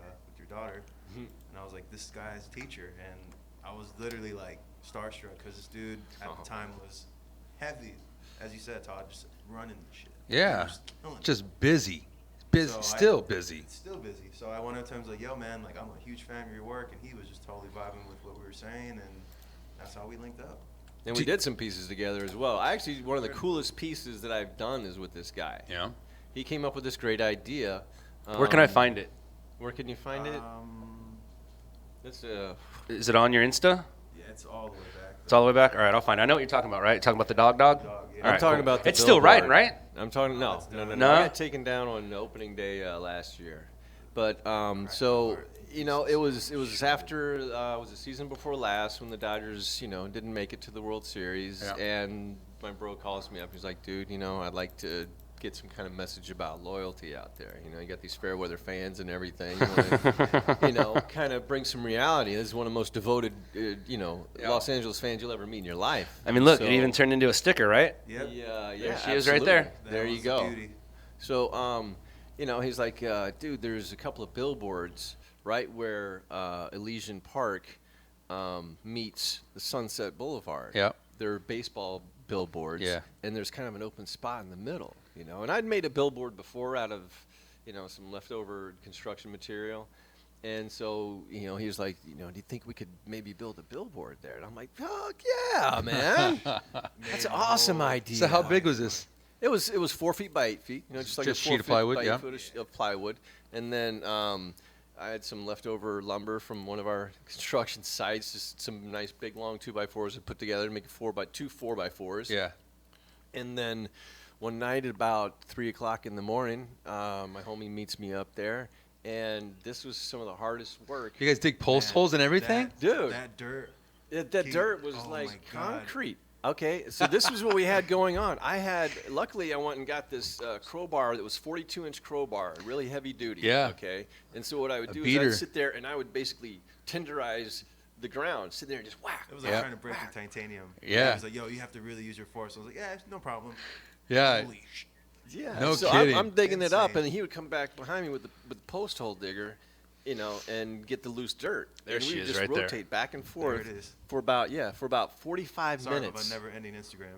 daughter. And I was like, this guy's TEACHR, and I was literally like starstruck because this dude at the time was heavy, as you said, Todd, just running the shit. Yeah, Just killing it. just busy, So still busy. Still busy. So I went up to him and was like, yo, man, like, I'm a huge fan of your work. And he was just totally vibing with what we were saying. And that's how we linked up. And we did some pieces together as well. Actually, one of the coolest pieces that I've done is with this guy. Yeah. He came up with this great idea. Where can I find it? Where can you find it? It's Is it on your Insta? Yeah, it's all the way back. It's all the way back. All right, I'll find it. I know what you're talking about, right? You're talking about the dog. Dog, yeah. All I'm right, talking cool. about the It's still riding, billboard. right? I'm talking no. No? I got taken down on opening day last year, but so you know it was after it was the season before last when the Dodgers didn't make it to the World Series, Yeah. and my bro calls me up. He's like, dude, I'd like to get some kind of message about loyalty out there. You got these fair weather fans and everything. You wanna, kind of bring some reality. This is one of the most devoted, Los Angeles fans you'll ever meet in your life. I mean, look, So- it even turned into a sticker, right? Yep. Yeah, There she is right there. That There was you the go. beauty. So, he's like, dude, there's a couple of billboards right where Elysian Park meets the Sunset Boulevard. Yeah. They're baseball billboards. Yeah. And there's kind of an open spot in the middle, And I'd made a billboard before out of, some leftover construction material. And so, he was like, do you think we could maybe build a billboard there? And I'm like, fuck yeah, man. That's an awesome idea. So how big was this? It was 4 feet by 8 feet, just like Just a 4 sheet of feet plywood, by 8 yeah. foot of plywood, and then I had some leftover lumber from one of our construction sites, just some nice big long 2x4s to put together to make two 4x4s. Yeah. And then one night at about 3 o'clock in the morning, my homie meets me up there, and this was some of the hardest work. You guys dig post holes and everything? Dude. That dirt. That Keep- dirt was oh like my God. concrete. Okay, so this was what we had going on. Luckily, I went and got this crowbar that was 42-inch crowbar, really heavy duty. Yeah. Okay, and so what I would do is beater. I'd sit there and I would basically tenderize the ground, sit there and just whack. It was like Yeah. trying to break the titanium. Yeah. He was like, yo, you have to really use your force. I was like, yeah, no problem. Yeah. Holy sh- Yeah. No so kidding. I'm digging it up, Insane. and he would come back behind me with the post hole digger, and get the loose dirt. There and she we would is just right there. rotate back and There forth it is. for about 45 Sorry minutes. about never-ending Instagram.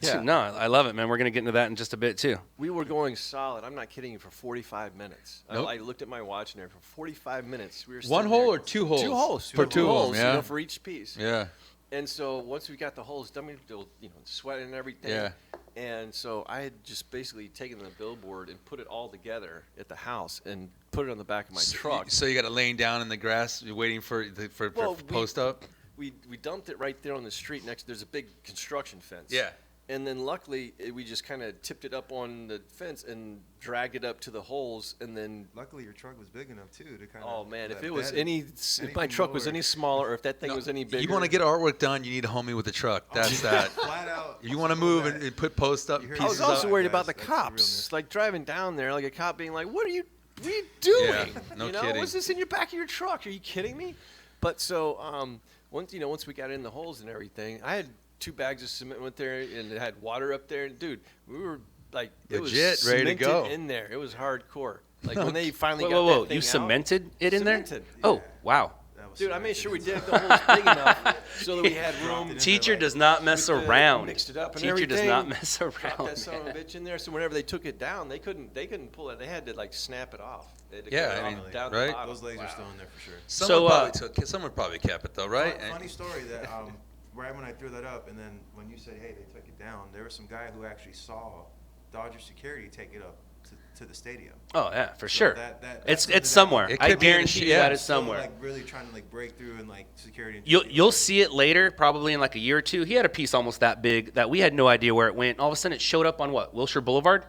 Yeah. No, I love it, man. We're gonna get into that in just a bit too. We were going solid. I'm not kidding you, for 45 minutes. Nope. I looked at my watch and there for 45 minutes. We were One sitting hole there. or 2 holes? Two holes. For two of holes, them, yeah. for each piece. Yeah. And so once we got the holes done, we were, sweating and everything. Yeah. And so I had just basically taken the billboard and put it all together at the house and put it on the back of my truck. So you got it laying down in the grass, you're waiting for post up? We dumped it right there on the street next. There's a big construction fence. Yeah. And then luckily we just kind of tipped it up on the fence and dragged it up to the holes, and then. Luckily, your truck was big enough too to kind of. Oh man, if my truck was any smaller, or if that thing was any bigger. You want to get artwork done, you need a homie with a truck. That's that. Flat out. You want to move and put post up You heard I was pieces also up. worried guys, about the that's the cops, realness. like driving down there, like a cop being like, "What are you doing? Yeah, no kidding. What's this in your back of your truck? Are you kidding me?" But so once we got in the holes and everything, I had 2 bags of cement went there, and it had water up there. And dude, we were like, it Legit, was ready to cemented go. in there. It was hardcore. Like when they finally Whoa, got whoa, whoa! that thing You cemented it in there? Cemented. Oh, wow. That was Dude, I cemented. made sure we did the holes big enough so that we had room. Teacher does not mess with the- around. Mixed it up and Teacher does everything. not mess Drop around. that son of a man. bitch in there. So whenever they took it down, they couldn't pull it. They had to like snap it off. They had to Yeah, cut it I off mean, down right? the bottom. Those legs are still in there for sure. Someone probably kept it though, right? Funny story that right when I threw that up, and then when you said, hey, they took it down, there was some guy who actually saw Dodger security take it up to the stadium. Oh yeah, for So sure. that's something It's that- somewhere. It I could be in the guarantee you yeah. that it's Still, somewhere. like really trying to like break through and like security. And You'll see it later, probably in like a year or two. He had a piece almost that big that we had no idea where it went. All of a sudden, it showed up on what, Wilshire Boulevard,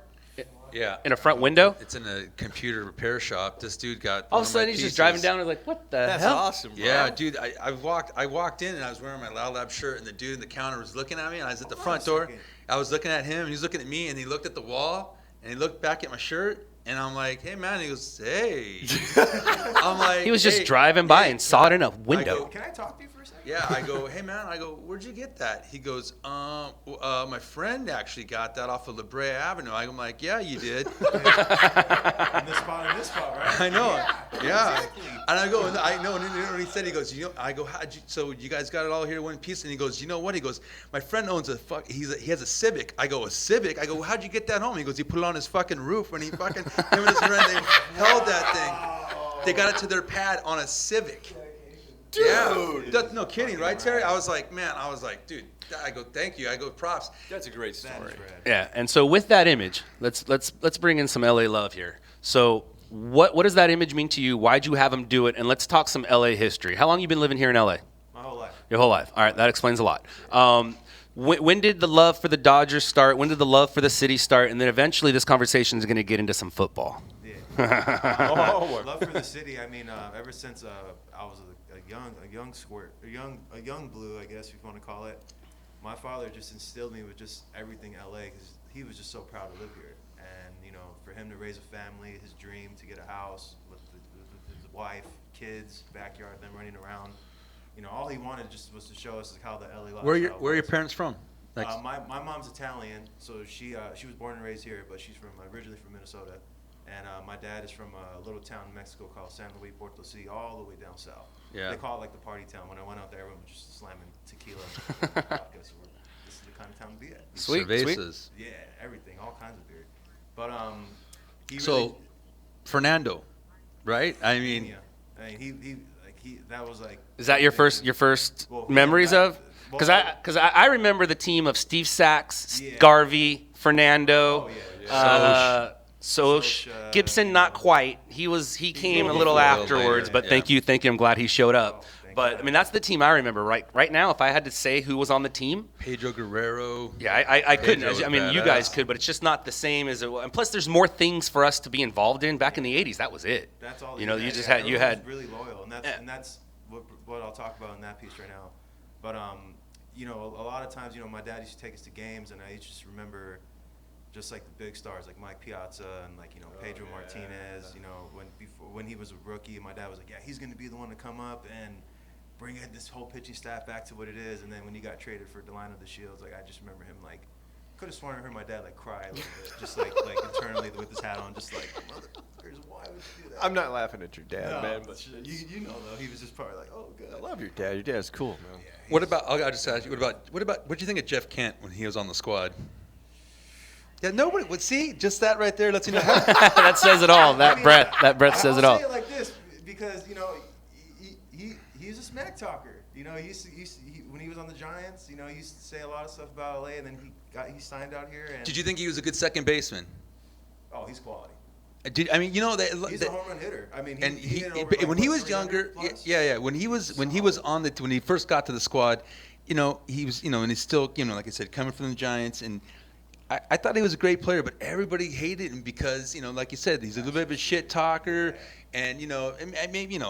Yeah. in a front window. It's in a computer repair shop. This dude got All one of a my sudden, he's just pieces. driving down and like, what the That's hell? awesome, bro. Yeah, dude, I walked in and I was wearing my LOUDLABS shirt, and the dude in the counter was looking at me, and I was at the front door. second. I was looking at him, and he was looking at me, and he looked at the wall, and he looked back at my shirt, and I'm like, hey man, he goes, hey. I'm like, He was just "Hey, driving by hey." and saw it in a I window. go, Can I talk to you for a second? yeah, I go, hey man, I go, where'd you get that? He goes, my friend actually got that off of La Brea Avenue. I'm like, yeah, you did. In this spot, right? I know. Yeah. Exactly. And I go, and I know, and when he said, he goes, I go, so you guys got it all here in one piece? And he goes, you know what? He goes, my friend owns he has a Civic. I go, a Civic? I go, how'd you get that home? He goes, he put it on his fucking roof when he fucking, him and his friend, they held that thing. They got it to their pad on a Civic. Dude. Yeah. That's no kidding, right, Terry? I was like, dude, I go, thank you. I go, props. That's a great That story. is rad. Yeah, and so with that image, let's bring in some LA love here. So what does that image mean to you? Why'd you have him do it? And let's talk some LA history. How long you been living here in LA? My whole life. Your whole life. All right, that explains a lot. When did the love for the Dodgers start? When did the love for the city start? And then eventually this conversation is going to get into some football. Yeah. Oh, Love for the city. I mean, ever since I was a young squirt, a young blue, I guess if you want to call it. My father just instilled me with just everything LA, because he was just so proud to live here. And for him to raise a family, his dream to get a house with his wife, kids, backyard, them running around. All he wanted just was to show us how the LA lifestyle Where are your was. parents from? My mom's Italian, so she was born and raised here, but she's originally from Minnesota. And my dad is from a little town in Mexico called San Luis Potosí, all the way down south. Yeah. They call it like the party town. When I went out there, everyone was just slamming tequila and vodka. So this is the kind of town to be at. Sweet, Cervezas. Yeah, everything, all kinds of beer. But he So, really, Fernando, right? I mean, yeah. I mean, that was like. Is that your first Well, memories yeah, of? Because I remember the team of Steve Sachs, Yeah. Garvey, Fernando, Oh, yeah. Soch, Soch, Gibson, not quite. He came a little before, afterwards, later, but yeah. thank you. I'm glad he showed up. thank But you. I mean, that's the team I remember. Right now, if I had to say who was on the team, Pedro Guerrero. yeah, I couldn't. Pedro was I mean, you guys badass. could, but it's just not the same as it was. And plus, there's more things for us to be involved in. Back in the '80s, that was it. That's all. You everyone was really loyal, and Yeah. that's what I'll talk about in that piece right now. But a lot of times, my dad used to take us to games, and I used to just remember, just like the big stars like Mike Piazza and like Pedro Martinez. When he was a rookie, my dad was like, yeah, he's going to be the one to come up and bring this whole pitching staff back to what it is. And then when he got traded for Delino the Shields, like I just remember him like could have sworn I heard my dad like cry a little bit, just like internally with his hat on, just like motherfuckers, why would you do that? I'm not laughing at your dad, No, man. But you know though, he was just probably like, oh good. I love your dad. Your dad's cool, man. Yeah, What about? I'll just ask you. What do you think of Jeff Kent when he was on the squad? Yeah, nobody would see just that right there. Lets you know. That says it all. That breath says it all. I'll say it like this because he's a smack talker. When he was on the Giants, he used to say a lot of stuff about LA, and then he signed out here. And Did you think he was a good second baseman? Oh, he's quality. He's a home run hitter. I mean, he hit over, when he was younger, when he first got to the squad, he was, and he's still, like I said, coming from the Giants, and I thought he was a great player, but everybody hated him because, like you said, he's a little bit of a shit talker, and maybe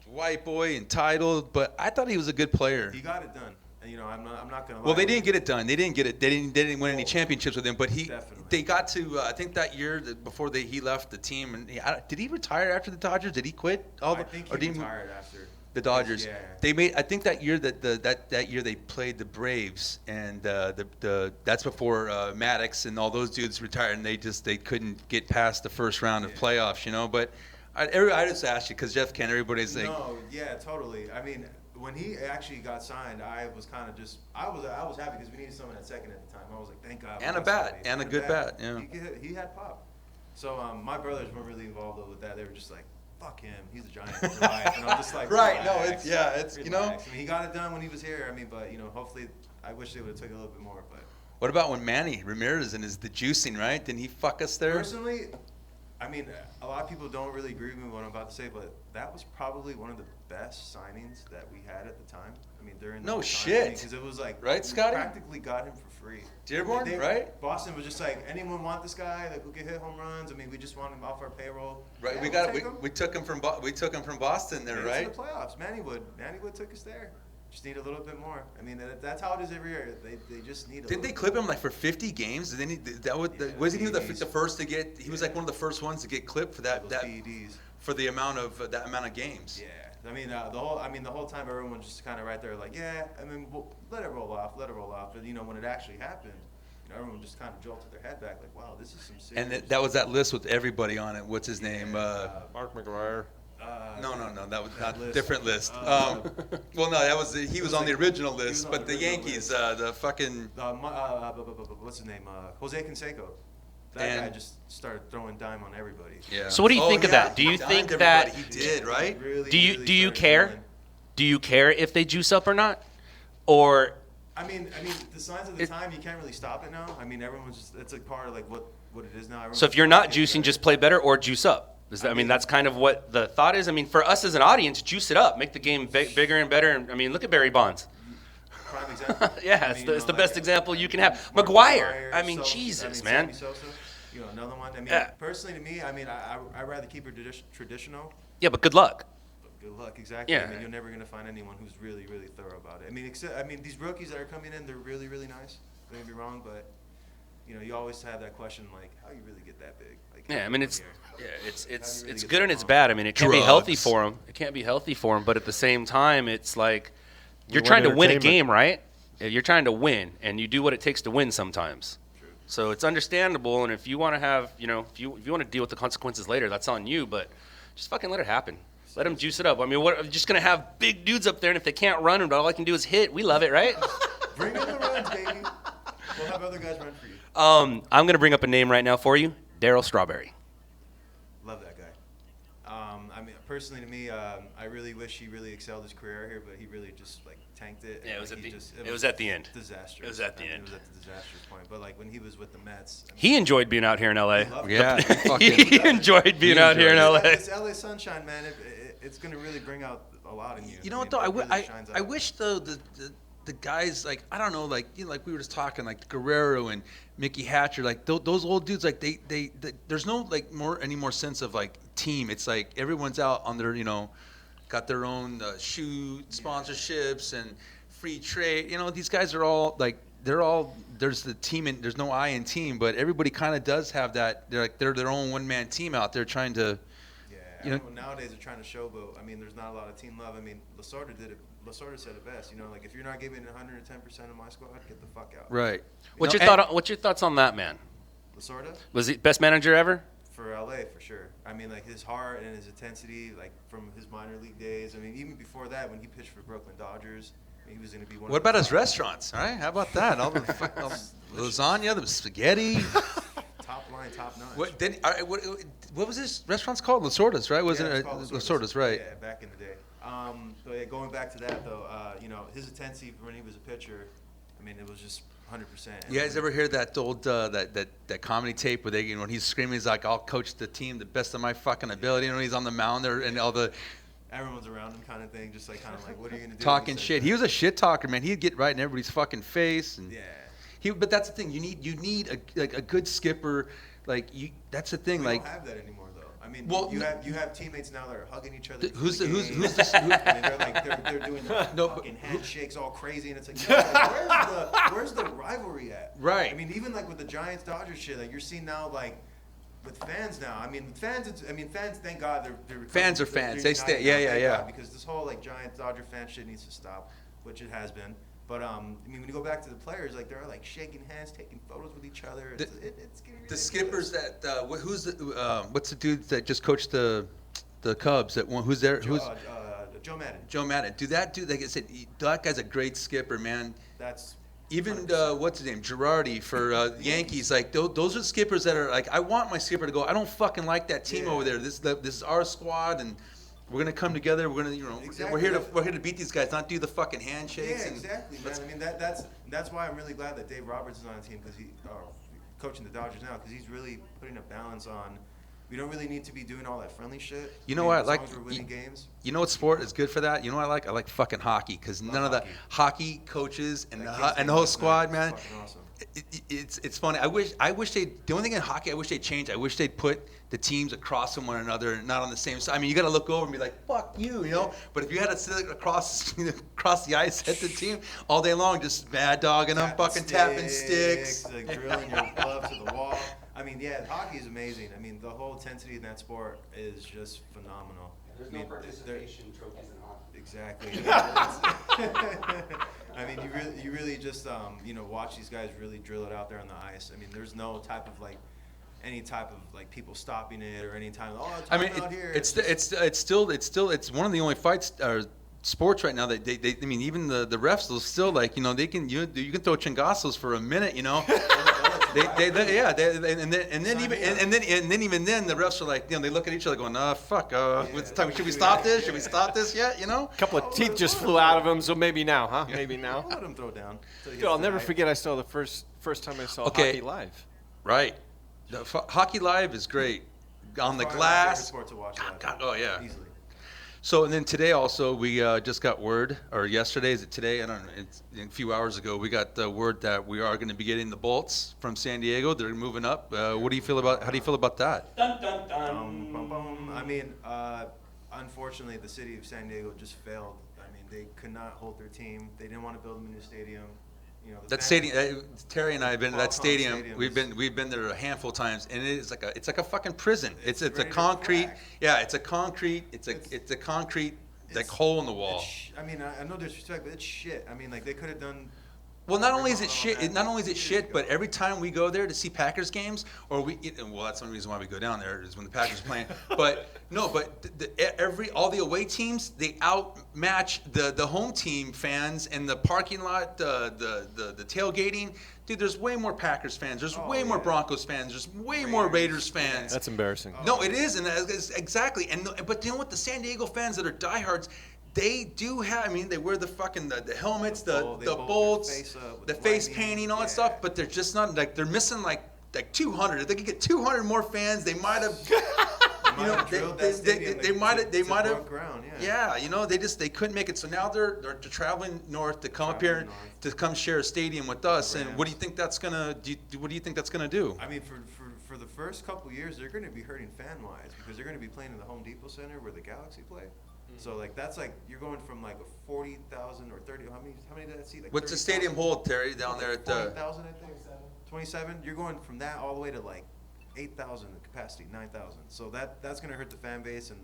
white boy entitled, but I thought he was a good player. He got it done. And, I'm not gonna lie. Well, they didn't get it done. They didn't win any championships with him. But they got to. I think that year before he left the team. And did he retire after the Dodgers? Did he quit? I think he retired after the Dodgers. Yeah. They made. I think that year that year they played the Braves, and that's before Maddox and all those dudes retired, and they couldn't get past the first round of playoffs. But I just asked you because Jeff Kent. Everybody's like. No, yeah, totally. I mean. When he actually got signed, I was kind of just I was happy because we needed someone at second at the time. I was like, thank God. And a bat, and a good bat. Yeah. He had pop. So my brothers weren't really involved with that. They were just like, fuck him, he's a Giant. And I'm just like, right? Relax, No, it's relax. I mean, he got it done when he was here. I mean, but hopefully, I wish they would have took a little bit more. But what about when Manny Ramirez and the juicing, right? Didn't he fuck us there? Personally, I mean, a lot of people don't really agree with me what I'm about to say, but that was probably one of the best signings that we had at the time. I mean, during the no time, shit, because it was like right, Scotty? Practically got him for free. Dearborn, right? Boston was just like, anyone want this guy? Like, who can hit home runs? I mean, we just want him off our payroll. Right, Yeah, we took him from Boston there, right? To the playoffs. Manny Wood took us there. Just need a little bit more. I mean, that's how it is every year. They just need. Didn't they clip him like for 50 games? Wasn't he the first to get? He was like one of the first ones to get clipped for that PEDs. For the amount of games. Yeah, I mean the whole time everyone was just kind of right there like, yeah, I mean, we'll let it roll off. But when it actually happened, everyone just kind of jolted their head back like, wow, this is some serious. And that was that list with everybody on it. What's his name? Mark McGwire. No, that was not a different list. Well, no, he was on the original list, but the Yankees, the fucking. What's his name? Jose Canseco. That guy just started throwing dime on everybody. Yeah. So what do you think of that? Do you think that he did, right? Really, do you really care? started Do you care if they juice up or not? Or I mean, the signs of the time, you can't really stop it now. I mean, everyone's just—it's a part of like what it is now. Everyone's so if you're not juicing, just play better or juice up. That's kind of what the thought is. I mean, for us as an audience, juice it up, make the game bigger and better. And I mean, look at Barry Bonds. Prime example. Yeah, it's the best example you can have. McGwire. I mean, Jesus, man. Sammy Sosa, another one. I mean, personally to me, I mean, I'd rather keep it traditional. Yeah, but good luck. Good luck, exactly. Yeah. I mean, you're never gonna find anyone who's really, really thorough about it. I mean, these rookies that are coming in, they're really, really nice. Don't get me wrong, but you always have that question like, how you really get that big? Like, Yeah, I mean, it's really good get and that it's wrong? bad. I mean, it can't be healthy Drugs. for them. It can't be healthy for them. But at the same time, it's like you're trying to win a game, right? You're trying to win, and you do what it takes to win sometimes. True. So it's understandable. And if you want to have, if you want to deal with the consequences later, that's on you. But just fucking let it happen. Let them juice it up. I mean, I'm just gonna have big dudes up there, and if they can't run, and all I can do is hit, we love it, right? Bring in the runs, baby. We'll have other guys run for you. I'm gonna bring up a name right now for you, Darryl Strawberry. Love that guy. I mean, personally to me, I really wish he really excelled his career here, but he really just tanked it. Yeah, and, it was at the end. Disastrous. It was at the I mean, end. It was at the disastrous point. But when he was with the Mets, He enjoyed being out here in LA. Yeah, He enjoyed being out here in LA. This LA sunshine, man, it's gonna really bring out a lot in you. You know what I though? mean, it really shines I out. wish though the guys I don't know like we were just talking like Guerrero and Mickey Hatcher those old dudes they there's no any more sense of team. It's like everyone's out on their got their own shoe sponsorships and free trade. These guys are all there's the team and there's no I in team, but everybody kind of does have that. They're their own one man team out there trying to. Yeah, nowadays they're trying to showboat. I mean, there's not a lot of team love. I mean, Lasorda did it Lasorda said it best. You know, like if you're not giving 110% of my squad, get the fuck out. Right. What's You your know, thought? What's your thoughts on that man? Lasorda Was he best manager ever? for LA for sure. I mean, like his heart and his intensity, like from his minor league days. I mean, even before that, when he pitched for Brooklyn Dodgers, he was going to be one. What of the about his top- restaurants? All right, how about that? All the lasagna, the spaghetti. Top line, top notch. What was his restaurant's called? Lasorda's, right? Wasn't Yeah, it it's called Lasorda's, right? Yeah, back in the day. But yeah, going back to that though, you know, his intensity when he was a pitcher, I mean, it was just 100%. You guys ever hear that old that comedy tape where they, when he's screaming, he's like, "I'll coach the team the best of my fucking ability," and when he's on the mound there and all the Everyone's around him, kind of thing, just like kind of like, what are you gonna do? talking He said shit. that. He was a shit talker, man. He'd get right in everybody's fucking face, and Yeah. But that's the thing. You need a good skipper. Like you, that's the thing. We Like don't have that anymore, though. I mean, Well, you have teammates now that are hugging each other. who's before the- the who's game. the- I mean, they're doing the No, but fucking handshakes all crazy, and it's like, yo, like, where's the rivalry at? Right. I mean, even like with the Giants Dodgers shit, like you're seeing now like. With fans now, I mean, fans. Thank God they're Fans are they're fans. They stay- united now, yeah, thank yeah. God, because this whole like Giants Dodger fan shit needs to stop, which it has been. But I mean, when you go back to the players, like they're like shaking hands, taking photos with each other. It's getting the ridiculous. skippers that who's the what's the dude that just coached the Cubs? That one who's there? Who's Joe Madden. Joe Madden? Do that dude? Like I said, that guy's a great skipper, man. That's Even what's his name, Girardi for Yankees. Like those are skippers that are like, I want my skipper to go. I don't fucking like that team over there. This is our squad, and we're gonna come together. We're gonna, Exactly. we're here to beat these guys, not do the fucking handshakes. Yeah, and exactly, man. I mean, that's why I'm really glad that Dave Roberts is on the team because coaching the Dodgers now because he's really putting a balance on. We don't really need to be doing all that friendly shit. You know what I as like? long as we're winning games. You know what sport is good for that? You know what I like? I like fucking hockey because none of the hockey coaches and the whole squad, man. Fucking awesome. It's funny. I wish they. The only thing in hockey I wish they'd change. I wish they'd put the teams across from one another, and not on the same side. I mean, you got to look over and be like, "Fuck you," you know. But if you had to sit across the ice at the team all day long, just mad dogging them, fucking tapping sticks, like drilling your glove to the wall. I mean, yeah, hockey is amazing. I mean, the whole intensity in that sport is just phenomenal. There's I mean, no participation trophies in hockey. Exactly. I mean, you really just watch these guys really drill it out there on the ice. I mean, there's no type of like any type of like people stopping it or any time. Oh, I mean, out here. it's still one of the only fights or sports right now that they I mean, even the refs will still like, they can you can throw chingasos for a minute, They and then even then the refs are like, they look at each other going, fuck, what's the time? Should we stop this? Should we stop this yet? A couple of teeth just flew out of him, so maybe now, huh? Maybe now. Let him throw down. Dude, I'll never forget. I saw the first time I saw hockey live. Right. Hockey live is great. On the Probably my glass. favorite sport to watch live. God, oh yeah. Easily. So and then today also we just got word, or yesterday, is it today? I don't know. It's a few hours ago we got the word that we are going to be getting the Bolts from San Diego. They're moving up. How do you feel about that? Dun, dun, dun. Bum, bum. I mean, unfortunately, the city of San Diego just failed. I mean, they could not hold their team. They didn't want to build them a new stadium. That stadium, Terry and I have been to that Qualcomm stadium. Stadium We've been there a handful of times, and it's like a fucking prison. It's a ready to concrete. crack. Yeah, it's a concrete like hole in the wall. I mean, I no disrespect, but it's shit. I mean, like they could have done. Well, not only is it remodel shit, that not only is it years shit, ago. but every time we go there to see Packers games, well, that's one reason why we go down there is when the Packers are playing. But all the away teams, they outmatch the home team fans and the parking lot, the tailgating. Dude, there's way more Packers fans. There's way more Broncos fans. There's way more Raiders fans. That's embarrassing. No, it is, and exactly. But you know what? The San Diego fans that are diehards, they do have. I mean, they wear the fucking the helmets, the bolt their bolts, face up with the the face lightning. painting, all that Yeah. stuff. But they're just not like they're missing like 200. If they could get 200 more fans, they might have. They might have. Ground, Yeah, they couldn't make it. So now they're traveling north to come up here to come share a stadium with us. And what do you think that's gonna do? I mean, for the first couple years, they're going to be hurting fan wise because they're going to be playing in the Home Depot Center where the Galaxy play. So like that's like you're going from like a 40,000 or 30. How many did that seat? Like What's the 30,000? stadium hold, Terry, down there at the? 40,000, I think. 27. You're going from that all the way to like 8,000 capacity, 9,000. So that's going to hurt the fan base, and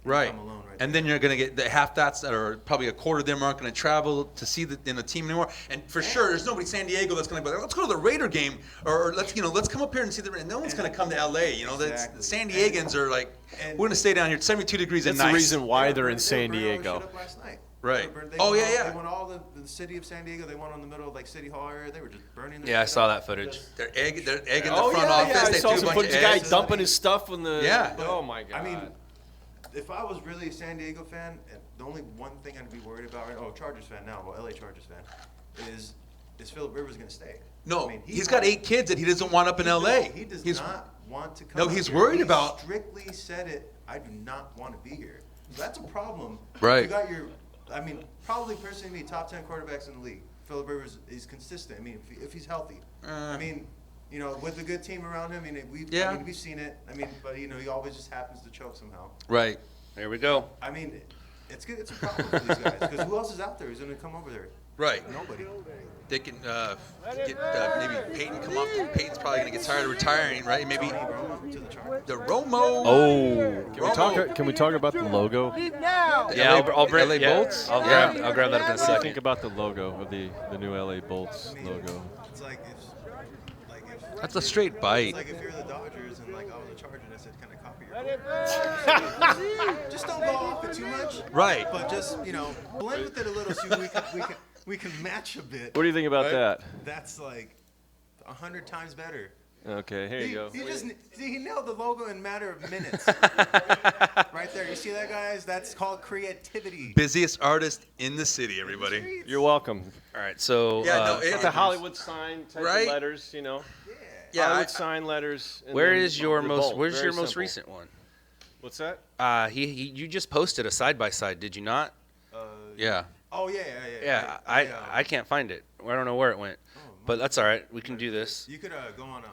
Right. I'm alone right And there. then you're going to get the half that's or probably a quarter of them aren't going to travel to see the team anymore. And for sure, there's nobody in San Diego that's going to be like, let's go to the Raider game or let's come up here and see the Raider. No one's going to come to LA. Exactly. San Diegans are like, we're going to stay down here. It's 72 degrees and That's nice. the reason why they're in They San burned all the Diego. shit up last night. Right. They Oh, went yeah, all- yeah. They went all the city of San Diego. They went on the middle of like City Hall area. They were just burning. Yeah, I saw that footage. They're egging the front I office. saw They do some a bunch footage. of The guy eggs. dumping his stuff in the. Yeah. Oh my god. I mean, if I was really a San Diego fan, the only one thing I'd be worried about, Chargers fan now, LA Chargers fan, is Philip Rivers going to stay? No, I mean, he's got 8 kids that he doesn't want up in LA. He does He's- not want to come. No, up he's here. worried He about- strictly said it. I do not want to be here. So that's a problem. Right. You got probably personally top 10 quarterbacks in the league. Philip Rivers is consistent. I mean, if he's healthy. I mean, with a good team around him, we've seen it. I mean, but he always just happens to choke somehow. Right. There we go. I mean, it's good. It's a problem for these guys because who else is out there who's going to come over there? Right. Nobody. They can get maybe Peyton come off. Peyton's probably going to get tired of retiring, right? Maybe Tony Romo to the Chargers. the Romo. Oh. Can we talk about the logo? Yeah, I'll bring LA yeah, Bolts? I'll Yeah. grab that up in a What do you second. think about the logo of the new LA Bolts logo? It's like if That's a straight bite. it's like if you're the Dodgers and like I was a Charger and I said, "Can I copy your logo?" Just don't go off it too much. Right. But just blend with it a little so we can match a bit. What do you think about Right? that? That's like 100 times better. Okay, here you go. He nailed the logo in a matter of minutes. Right there. You see that, guys? That's called creativity. Busiest artist in the city, everybody. You're welcome. All right, so It's a Hollywood sign type Right? of letters, Yeah, Hollywood sign letters. and where then is your the most bolt. where's Very your most simple. recent one? What's that? You just posted a side by side, did you not? Yeah. Oh yeah. Yeah, I can't find it. I don't know where it went. But that's all right. We can do this. You could go on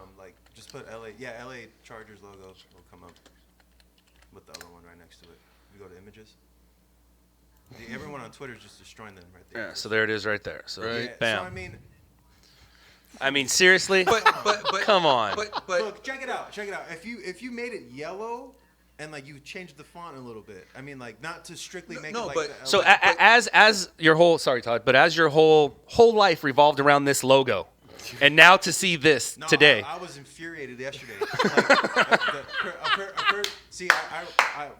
just put LA. Yeah, LA Chargers logo will come up with the other one right next to it. You go to images. Everyone on Twitter is just destroying them right there. Yeah, so there it is right there. So Right. Yeah, bam. So I mean seriously? But Come on. But look, check it out. If you made it yellow and you changed the font a little bit. I mean not to strictly make it like but- the So LA. as your whole Todd, but as your whole life revolved around this logo, and now to see this No, today. I was infuriated yesterday.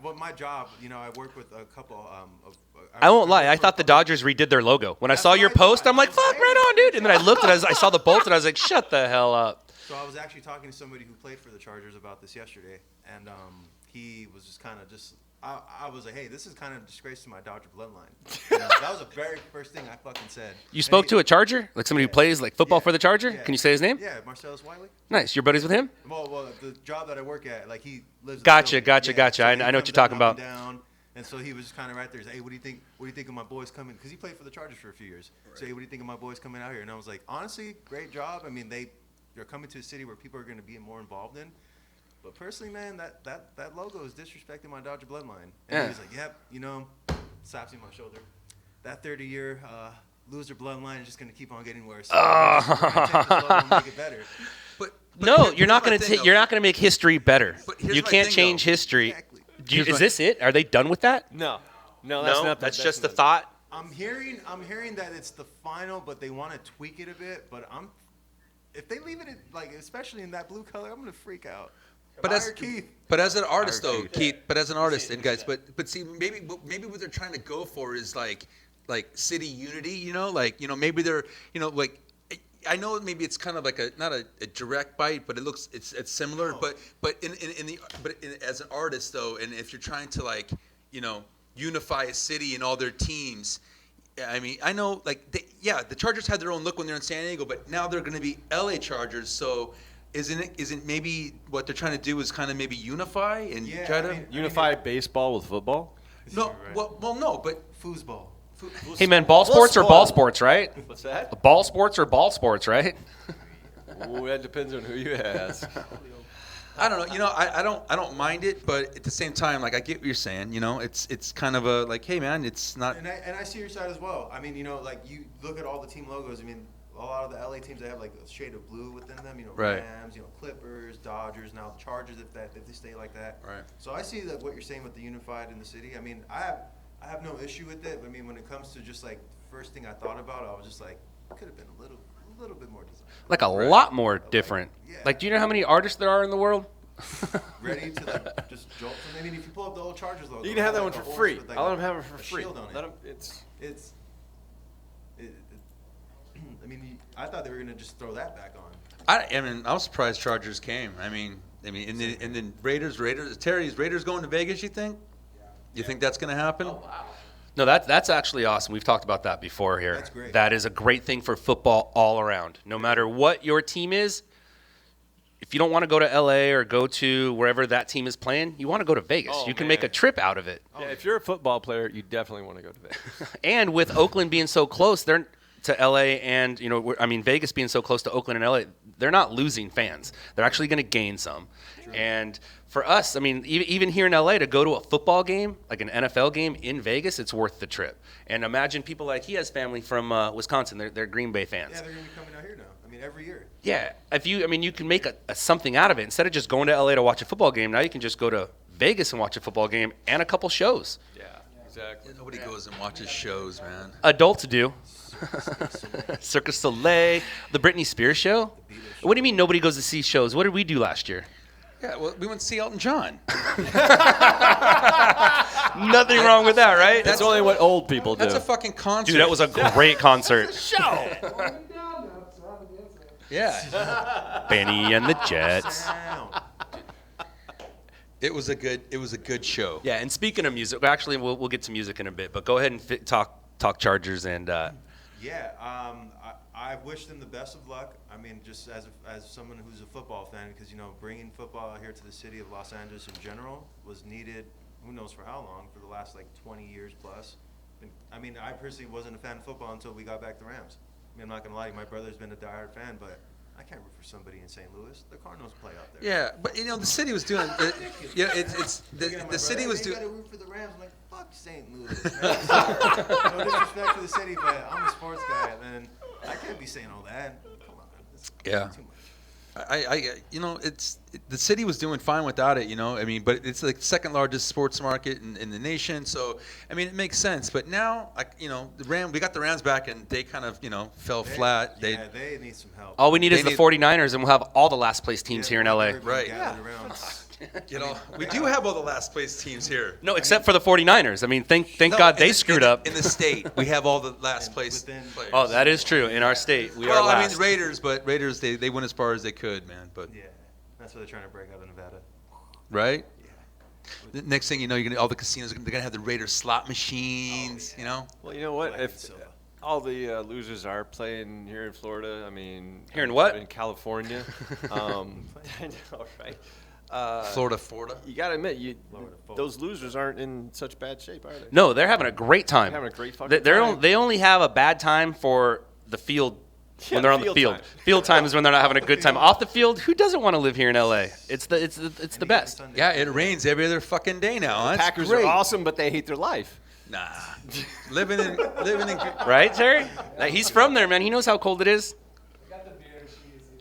What my job, I work with a couple. I won't lie. I thought the Dodgers redid their logo. When I saw your post, I'm like, "Fuck, right on, dude!" And then I looked and I saw the bolt, and I was like, "Shut the hell up!" So I was actually talking to somebody who played for the Chargers about this yesterday, and he was just kind of I was like, hey, this is kind of a disgrace to my Dodger bloodline. That was the very first thing I fucking said. You spoke to a Charger, like somebody who plays like football for the Charger. Yeah. Can you say his name? Yeah, Marcellus Wiley. Nice. You're buddies with him? Well, the job that I work at, he lives. in the Gotcha. building. Yeah, so I he know what comes you're talking up and about. down, and so he was just kind of right there. He's like, hey, what do you think? What do you think of my boys coming? Because he played for the Chargers for a few years. Right. So hey, what do you think of my boys coming out here? And I was like, honestly, great job. I mean, they're coming to a city where people are going to be more involved in. But personally, man, that logo is disrespecting my Dodger bloodline. And he was like, yep, slaps me on my shoulder. That 30-year loser bloodline is just going to keep on getting worse. So I'm just gonna take this logo and make it better. But No, you're not going to. You're not going to make history better. But here's You my can't thing, change though. history. Exactly. Is this it? Are they done with that? No, that's No, not. that's just the thought. I'm hearing that it's the final, but they want to tweak it a bit. But if they leave it especially in that blue color, I'm gonna freak out. But as an artist though, Keith. Keith. But as an artist, and guys, but see, maybe what they're trying to go for is like city unity. Maybe they're I know maybe it's kind of like not a direct bite, but it's similar. No. But as an artist though, and if you're trying to unify a city and all their teams. I mean, I know the Chargers had their own look when they're in San Diego, but now they're going to be LA Chargers, so. Isn't maybe what they're trying to do is kind of maybe unify and try to Unify baseball with football. no no but foosball. Hey man, ball sports or ball sports, right? What's that? Ball sports or ball sports, right? Ooh, that depends on who you ask. I don't know. I don't mind it, but at the same time, I get what you're saying. It's kind of hey man, it's not. And I see your side as well. I mean, you look at all the team logos. I mean, a lot of the LA teams, they have like a shade of blue within them. You know, Right. Rams, you know, Clippers, Dodgers, now the Chargers if they stay like that. Right. So I see that what you're saying with the unified in the city. I mean, I have no issue with it. But I mean, when it comes to just like first thing I thought about, I was just like, could have been a little bit more design. Like a lot more different. yeah. Like, do you know how many artists there are in the world? Ready to like just jolt. I mean, if you pull up the old Chargers logo, You can have that like one a for horse free. with, like, I'll let a- them have it for a free. shield on it. Let 'em- I mean, I thought they were gonna just throw that back on. I mean, I was surprised Chargers came. I mean, and then Raiders. Terry's Raiders going to Vegas. You think? You think that's going to happen? Oh, wow. No, that's actually awesome. We've talked about that before here. That's great. That is a great thing for football all around. No matter what your team is, if you don't want to go to LA or go to wherever that team is playing, you want to go to Vegas. Oh, you can make a man. trip out of it. Yeah, if you're a football player, you definitely want to go to Vegas. And with Oakland being so close, they're to LA, and Vegas being so close to Oakland and LA, they're not losing fans. They're actually going to gain some. True. And for us, I mean, even here in LA, to go to a football game, like an NFL game in Vegas, it's worth the trip. And imagine people like he has family from Wisconsin. They're Green Bay fans. Yeah, they're gonna be coming out here now. I mean, every year. Yeah, you can make a something out of it. Instead of just going to LA to watch a football game, now you can just go to Vegas and watch a football game and a couple shows. Yeah, exactly. Yeah, nobody goes and watches shows, man. Adults do. Cirque du Soleil, the Britney Spears show. What do you mean nobody goes to see shows? What did we do last year? Yeah, well, we went to see Elton John. Nothing wrong with that, right? That's only what old people do. That's a fucking concert. Dude, that was a great concert. Yeah. Benny and the Jets. It was a good show. Yeah, and speaking of music, actually, we'll get to music in a bit, but go ahead and talk Chargers and. Yeah, I wish them the best of luck. I mean, just as someone who's a football fan, because bringing football here to the city of Los Angeles in general was needed. Who knows for how long? For the last 20 years plus. I mean, I personally wasn't a fan of football until we got back the Rams. I mean, I'm not gonna lie, my brother's been a diehard fan, but I can't root for somebody in St. Louis. The Cardinals play out there. Yeah, but the city was doing. The city was doing. You gotta root for the Rams. I'm like, fuck St. Louis. No disrespect to the city, but I'm a sports guy, and I can't be saying all that. Come on, it's Yeah. too much. The city was doing fine without it, I mean, but it's like the second largest sports market in the nation. So, I mean, it makes sense. But now, we got the Rams back and they kind of, fell flat. They need some help. All we need is the 49ers, and we'll have all the last place teams here in LA. Right. We do have all the last place teams here. No, except for the 49ers. I mean, thank God they screwed up. In the state, we have all the last place players. Oh, that is true. In our state, we are Well, last. I mean, Raiders, they went as far as they could, man. But Yeah, that's why they're trying to break out of Nevada. right? The next thing you know, all the casinos they're gonna have the Raiders slot machines. Well, you know what? Like If Silva. all the losers are playing here in Florida, I mean, Here in what? In California. I know, right? Florida. You gotta admit, Florida. those losers aren't in such bad shape, are they? No, they're having a great time. They're having a great fucking They're time. They only have a bad time for the field Yeah, when they're on the field field. time. Field time is when they're not having a good time. Off the field, who doesn't want to live here in LA? It's the best. Yeah, it rains every other fucking day now. That's Packers great. are awesome, but they hate their life. Nah, living in. Right, Terry? He's from there, man. He knows how cold it is.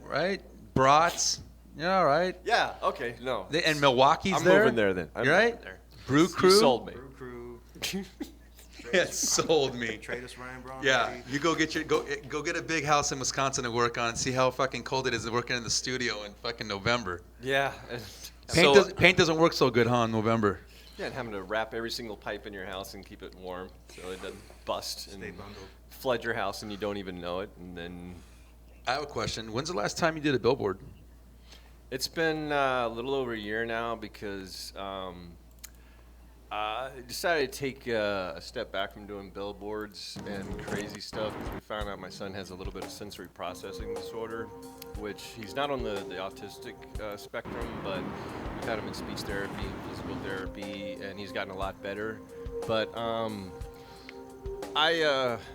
Right, brats. Yeah, all right. Yeah. Okay. No. And Milwaukee's I'm there. moving there then. I'm You're right. moving there. Brew Crew. You sold me. Brew Crew. Yeah, sold me. Trade us Ryan Braun. Yeah, baby. you go get a big house in Wisconsin to work on and see how fucking cold it is working in the studio in fucking November. Yeah. Paint doesn't work so good, huh, in November. Yeah, and having to wrap every single pipe in your house and keep it warm so it doesn't bust and Stay bundled. flood your house and you don't even know it. And then I have a question. When's the last time you did a billboard? it's been a little over a year now because I decided to take a step back from doing billboards and crazy stuff because we found out my son has a little bit of sensory processing disorder, which he's not on the autistic spectrum, but we've had him in speech therapy and physical therapy, and he's gotten a lot better. But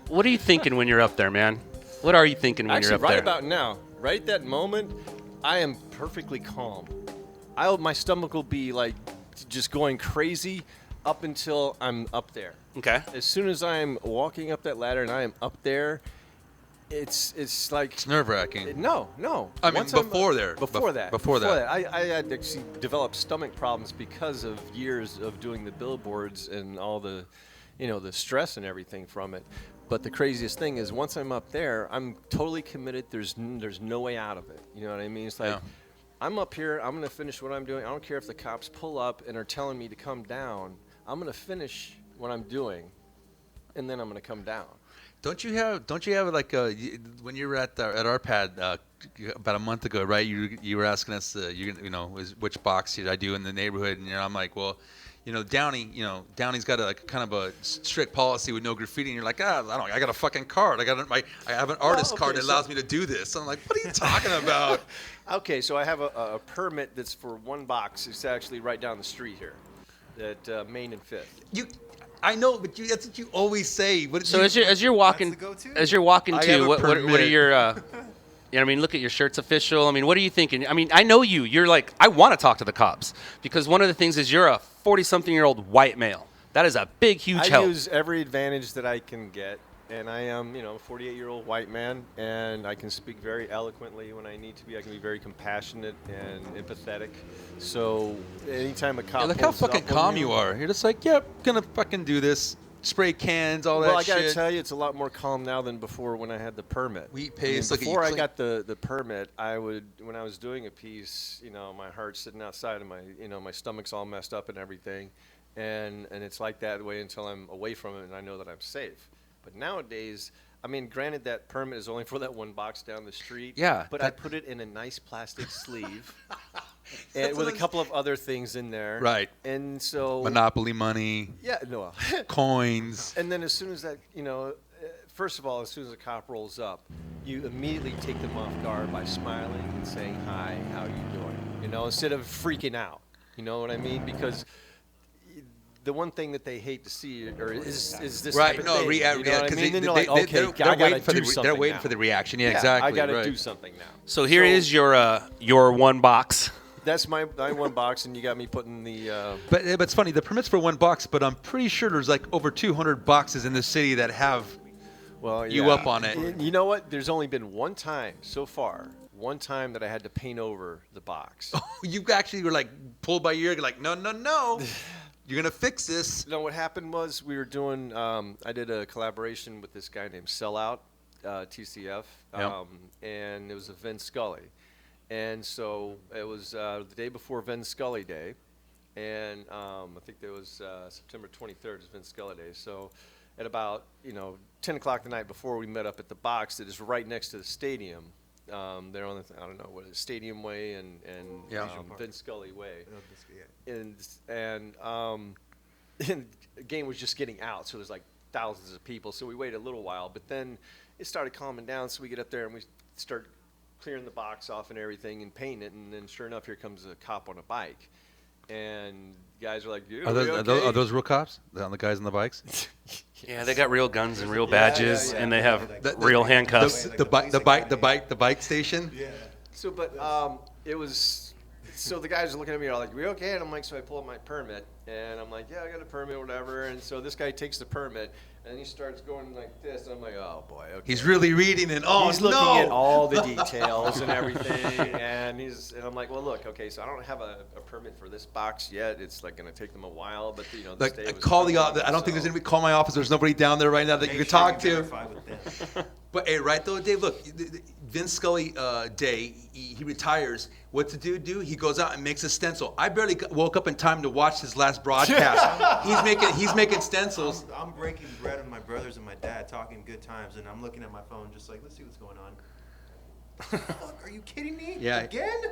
What are you thinking when you're up there, man? What are you thinking when actually you're up right there? about now, right at that moment, I am perfectly calm. My stomach will be like just going crazy up until I'm up there. Okay. As soon as I'm walking up that ladder and I am up there, it's like It's nerve-wracking. No. I mean, Once I'm- before there. Before that. Before that. I had actually developed stomach problems because of years of doing the billboards and all the, the stress and everything from it. But the craziest thing is once I'm up there, I'm totally committed. There's no way out of it. You know what I mean? It's like I'm up here. I'm going to finish what I'm doing. I don't care if the cops pull up and are telling me to come down. I'm going to finish what I'm doing, and then I'm going to come down. Don't you have like when you were at our pad about a month ago, right? You were asking us which box should I do in the neighborhood, and I'm like, well, Downey's got a kind of a strict policy with no graffiti, and you're like, I got a fucking card. I have an artist card that allows me to do this. I'm like, what are you talking about? Okay, so I have a permit that's for one box. It's actually right down the street here, at Main and Fifth. I know, but that's what you always say. As you're walking too, what are your look at your shirt's official. I mean, what are you thinking? I mean, I know you. You're like, I want to talk to the cops because one of the things is you're a 40-something-year-old white male. That is a big, huge help. I use every advantage that I can get, and I am, a 48-year-old white man, and I can speak very eloquently when I need to be. I can be very compassionate and empathetic. So anytime a cop look how fucking calm you are. You're just like, gonna fucking do this. Spray cans, all that shit. Well, I gotta tell you, it's a lot more calm now than before when I had the permit. Wheat paste. Before I got the permit, when I was doing a piece, my heart's sitting outside of my, my stomach's all messed up and everything, and it's like that way until I'm away from it and I know that I'm safe. But nowadays, I mean, granted that permit is only for that one box down the street. Yeah. But I put it in a nice plastic sleeve, and with a couple of other things in there. Right. And so. Monopoly money. Yeah. No. Coins. And then as soon as that, first of all, as soon as a cop rolls up, you immediately take them off guard by smiling and saying, "Hi, how you doing?" Instead of freaking out. You know what I mean? Because the one thing that they hate to see is this right. type of No, thing. because they're waiting for the reaction. Yeah, exactly. I got to do something now. So here is your one box. That's my one box, and you got me putting the. But it's funny. The permit's for one box, but I'm pretty sure there's like over 200 boxes in the city that have you up on it. You know what? There's only been one time so far. One time that I had to paint over the box. Oh, you actually were like pulled by your ear, like no. You're going to fix this. No, what happened was we were doing, I did a collaboration with this guy named Sellout, TCF, and it was a Vin Scully. And so it was the day before Vin Scully Day, and I think it was September 23rd is Vin Scully Day. So at about, 10 o'clock the night before, we met up at the box that is right next to the stadium. They're on the, I don't know what it is, Stadium Way and Vin Scully Way. And the game was just getting out, so there's like thousands of people. So we waited a little while, but then it started calming down. So we get up there and we start clearing the box off and everything and painting it. And then sure enough, here comes a cop on a bike. And guys are like, "Dude, are those real cops? The guys on the bikes?" Yeah, they got real guns and real badges, and they have real handcuffs. The bike station. Yeah. So, but it was. So the guys are looking at me, all like, "We okay?" And I'm like, so I pull up my permit, and I'm like, "Yeah, I got a permit, whatever." And so this guy takes the permit, and he starts going like this. And I'm like, "Oh boy, okay." He's really reading it. He's looking at all the details and everything, and I'm like, "Well, look, okay, so I don't have a permit for this box yet. It's like going to take them a while, but this like day was call the office. I don't think there's anybody. Call my office. There's nobody down there right now that you can talk to. But hey, right though, Dave. Look, Vince Scully Day. He retires. What's the dude do? He goes out and makes a stencil. I barely woke up in time to watch his last broadcast. He's making stencils. I'm breaking bread with my brothers and my dad, talking good times, and I'm looking at my phone, just like, let's see what's going on. Fuck, are you kidding me? Yeah. Again?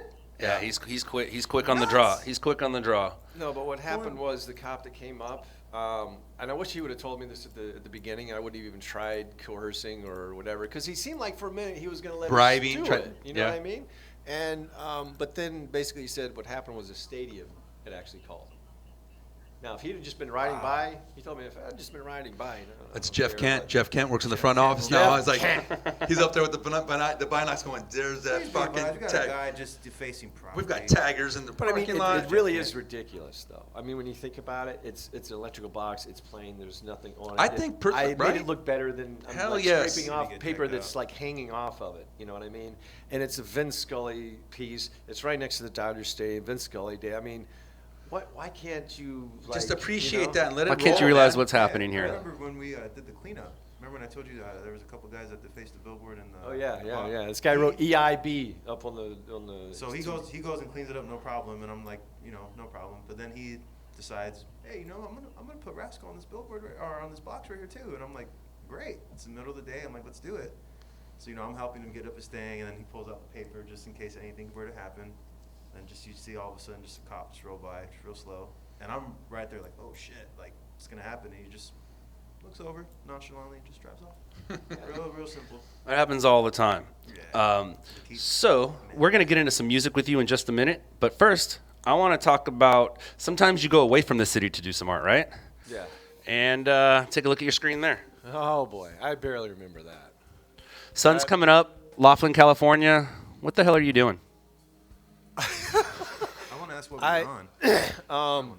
Yeah, he's quick. He's quick on the draw. He's quick on the draw. No, but what happened was the cop that came up, and I wish he would have told me this at the beginning. I wouldn't have even tried coercing or whatever, because he seemed like for a minute he was going to let us do it. You know what I mean? And but then basically he said what happened was the stadium had actually called. Now, if he'd have just been riding by, he told me if I'd just been riding by. That's Jeff Kent. Jeff Kent works in the front office now. I was like, he's up there with the binocs going, there's that fucking We've got a tag. guy just defacing property. We've got taggers in the But I mean, parking lot. it really is ridiculous, though. I mean, when you think about it, it's an electrical box. It's plain. There's nothing on it. I think I made right? it look better than Hell like yes. scraping Need off to get paper checked that's out. like hanging off of it. You know what I mean? And it's a Vince Scully piece. It's right next to the Dodger Stadium. Vince Scully Day. I mean, why can't you Just like, appreciate you know? that and let it Why roll. can't you realize man. what's happening I here? remember when we did the cleanup. Remember when I told you there was a couple guys that defaced the billboard and the. Oh yeah, the yeah, block? yeah. This guy wrote EIB up on the. So he goes and cleans it up, no problem. And I'm like, no problem. But then he decides, hey, I'm gonna put Rascal on this billboard or on this box right here too. And I'm like, great. It's the middle of the day. I'm like, let's do it. So I'm helping him get up his thing, and then he pulls out the paper just in case anything were to happen. And just you see all of a sudden just a cop just roll by, just real slow. And I'm right there like, oh shit, like it's gonna happen. And he just looks over nonchalantly, just drives off. real simple. That happens all the time. So we're going to get into some music with you in just a minute. But first, I want to talk about sometimes you go away from the city to do some art, right? Yeah. And take a look at your screen there. Oh boy, I barely remember that. Sun's coming up, Laughlin, California. What the hell are you doing? I want to ask what we're on.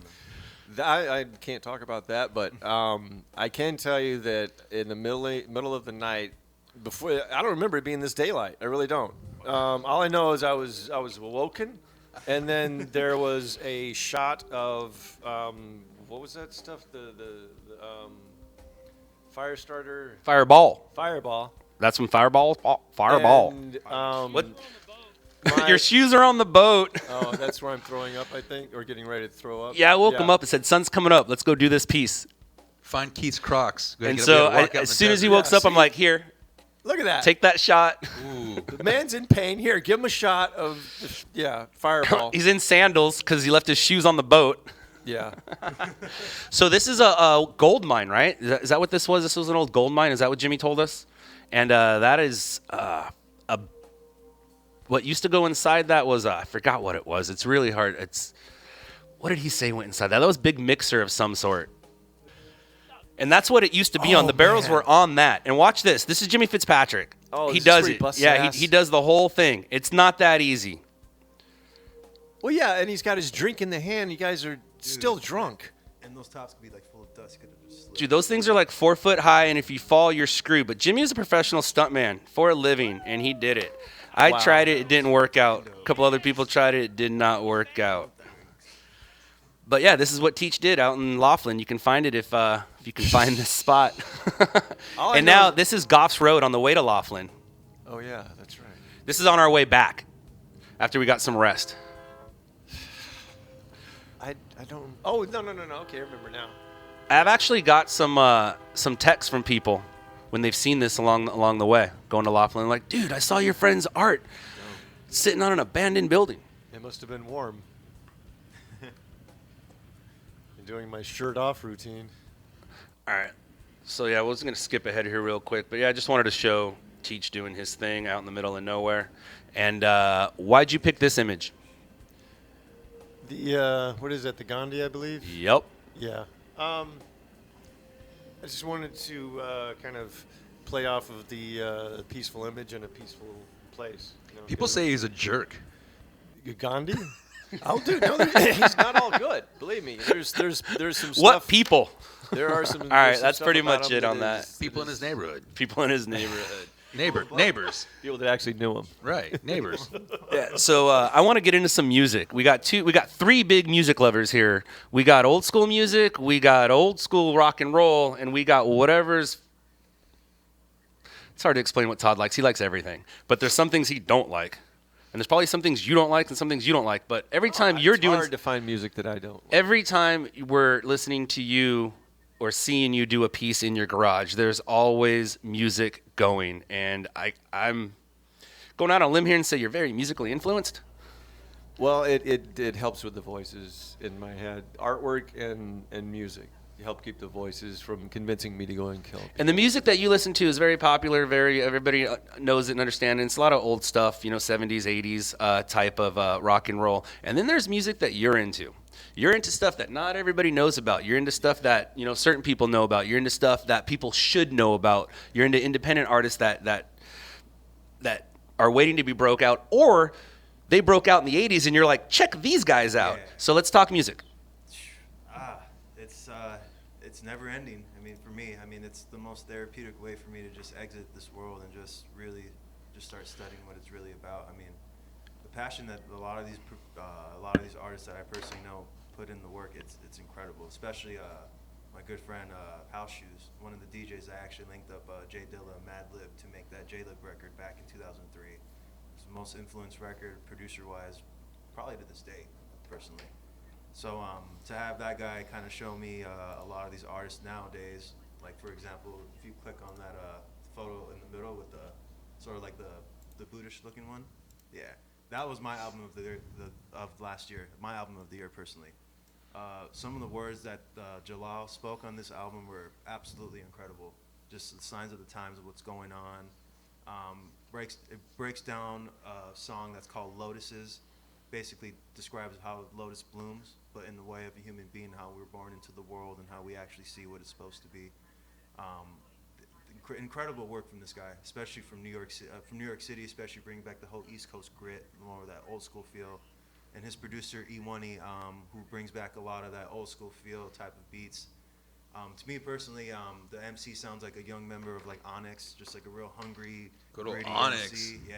I can't talk about that, but I can tell you that in the middle of the night, before I don't remember it being this daylight. I really don't. All I know is I was awoken, and then there was a shot of what was that stuff? The fire starter. Fireball. That's from Fireball. Fireball. And, What? Your shoes are on the boat. Oh, that's where I'm throwing up, I think, or getting ready to throw up. Yeah, I woke him up and said, "Sun's coming up. Let's go do this piece." Find Keith's Crocs. And so as soon as he wakes up, I'm like, "Here, look at that. take that shot." Ooh. The man's in pain. Here, give him a shot of Fireball. He's in sandals because he left his shoes on the boat. Yeah. So this is a gold mine, right? Is that what this was? This was an old gold mine. Is that what Jimmy told us? And that is what used to go inside that was I forgot what it was. It's really hard. What did he say went inside that? That was a big mixer of some sort. And that's what it used to be on. The barrels were on that. And watch this. This is Jimmy Fitzpatrick. Oh, he is this does where he it. busts Yeah, ass? he does the whole thing. It's not that easy. Well, yeah, and he's got his drink in the hand. You guys are still drunk. And those tops could be like full of dust. You could have just slipped. Dude, those things are like 4 foot high, and if you fall, you're screwed. But Jimmy is a professional stuntman for a living, and he did it. I tried it. It didn't work out. A couple other people tried it. It did not work out. But, yeah, this is what Teach did out in Laughlin. You can find it if you can find this spot. And now this is Goff's Road on the way to Laughlin. Oh, yeah, that's right. This is on our way back after we got some rest. I don't. Oh, no. Okay, I remember now. I've actually got some texts from people when they've seen this along the way, going to Laughlin, like, dude, I saw your friend's art sitting on an abandoned building. It must have been warm. Doing my shirt off routine. All right. So, yeah, I was going to skip ahead here real quick. But, yeah, I just wanted to show Teach doing his thing out in the middle of nowhere. And why'd you pick this image? The, what is that, the Gandhi, I believe? Yep. Yeah. I just wanted to kind of play off of the peaceful image in a peaceful place. People say he's a jerk. Gandhi? Oh, dude, no, he's not all good. Believe me, there's some stuff. What people? There are some. All right, some that's stuff pretty about much him it on that. People in his neighborhood. People in his neighborhood. Neighbors. People that actually knew him. Right, neighbors. Yeah, so I want to get into some music. We got three big music lovers here. We got old school music, we got old school rock and roll, and we got whatever's. It's hard to explain what Todd likes. He likes everything, but there's some things he don't like, and there's probably some things you don't like and some things you don't like. But every time you're It's doing, hard to find music that I don't like. every time we're listening to you or seeing you do a piece in your garage, there's always music going, and I'm going out on a limb here and say you're very musically influenced. Well, it helps with the voices in my head. Artwork and music help keep the voices from convincing me to go and kill people. And the music that you listen to is very popular. Everybody knows it and understands it. It's a lot of old stuff, 70s, 80s type of rock and roll. And then there's music that you're into. You're into stuff that not everybody knows about. You're into stuff that, you know, certain people know about. You're into stuff that people should know about. You're into independent artists that are waiting to be broke out, or they broke out in the 80s and you're like, check these guys out. Yeah. So let's talk music. It's never ending. I mean, for me, I mean, it's the most therapeutic way for me to just exit this world and just really just start studying what it's really about. I mean, the passion that a lot of these artists that I personally know put in the work, it's incredible. Especially my good friend House Shoes, one of the DJs I actually linked up J Dilla and Mad Lib to make that J Lib record back in 2003. It's the most influenced record producer-wise, probably to this day, personally. So to have that guy kind of show me a lot of these artists nowadays, like for example, if you click on that photo in the middle with the sort of like the Buddhist looking one, yeah, that was my album of the year, of last year, my album of the year personally. Some of the words that Jalal spoke on this album were absolutely incredible. Just the signs of the times of what's going on. It breaks down a song that's called Lotuses. Basically describes how lotus blooms, but in the way of a human being, how we're born into the world and how we actually see what it's supposed to be. Incredible work from this guy, especially from New York City, especially bringing back the whole East Coast grit, more of that old school feel. And his producer E1E, who brings back a lot of that old school feel type of beats. To me personally, the MC sounds like a young member of like Onyx, just like a real hungry, good old gritty Onyx. MC. Yeah.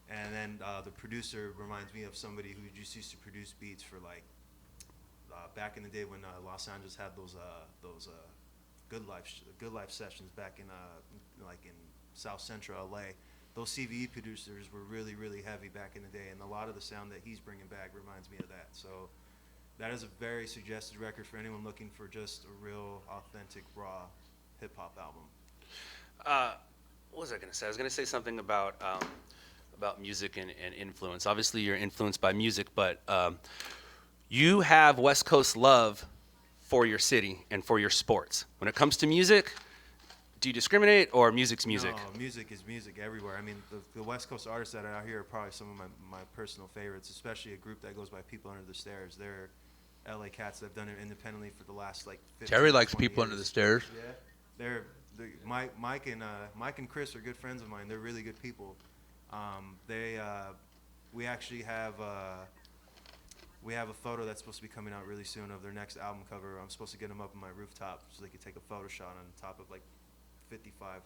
And then the producer reminds me of somebody who just used to produce beats for like back in the day when Los Angeles had those good life sessions back in like in South Central LA. Those CVE producers were really, really heavy back in the day, and a lot of the sound that he's bringing back reminds me of that. So that is a very suggested record for anyone looking for just a real authentic raw hip hop album. What was I going to say? I was going to say something about music and influence. Obviously, you're influenced by music, but you have West Coast love for your city and for your sports. When it comes to music, do you discriminate, or music's music? No, music is music everywhere. I mean, the West Coast artists that are out here are probably some of my personal favorites, especially a group that goes by People Under the Stairs. They're LA cats that have done it independently for the last like 15 Terry likes 20 People years. Under the Stairs. Yeah, Mike and Chris are good friends of mine. They're really good people. We actually have a photo that's supposed to be coming out really soon of their next album cover. I'm supposed to get them up on my rooftop so they could take a photo shot on top of like 55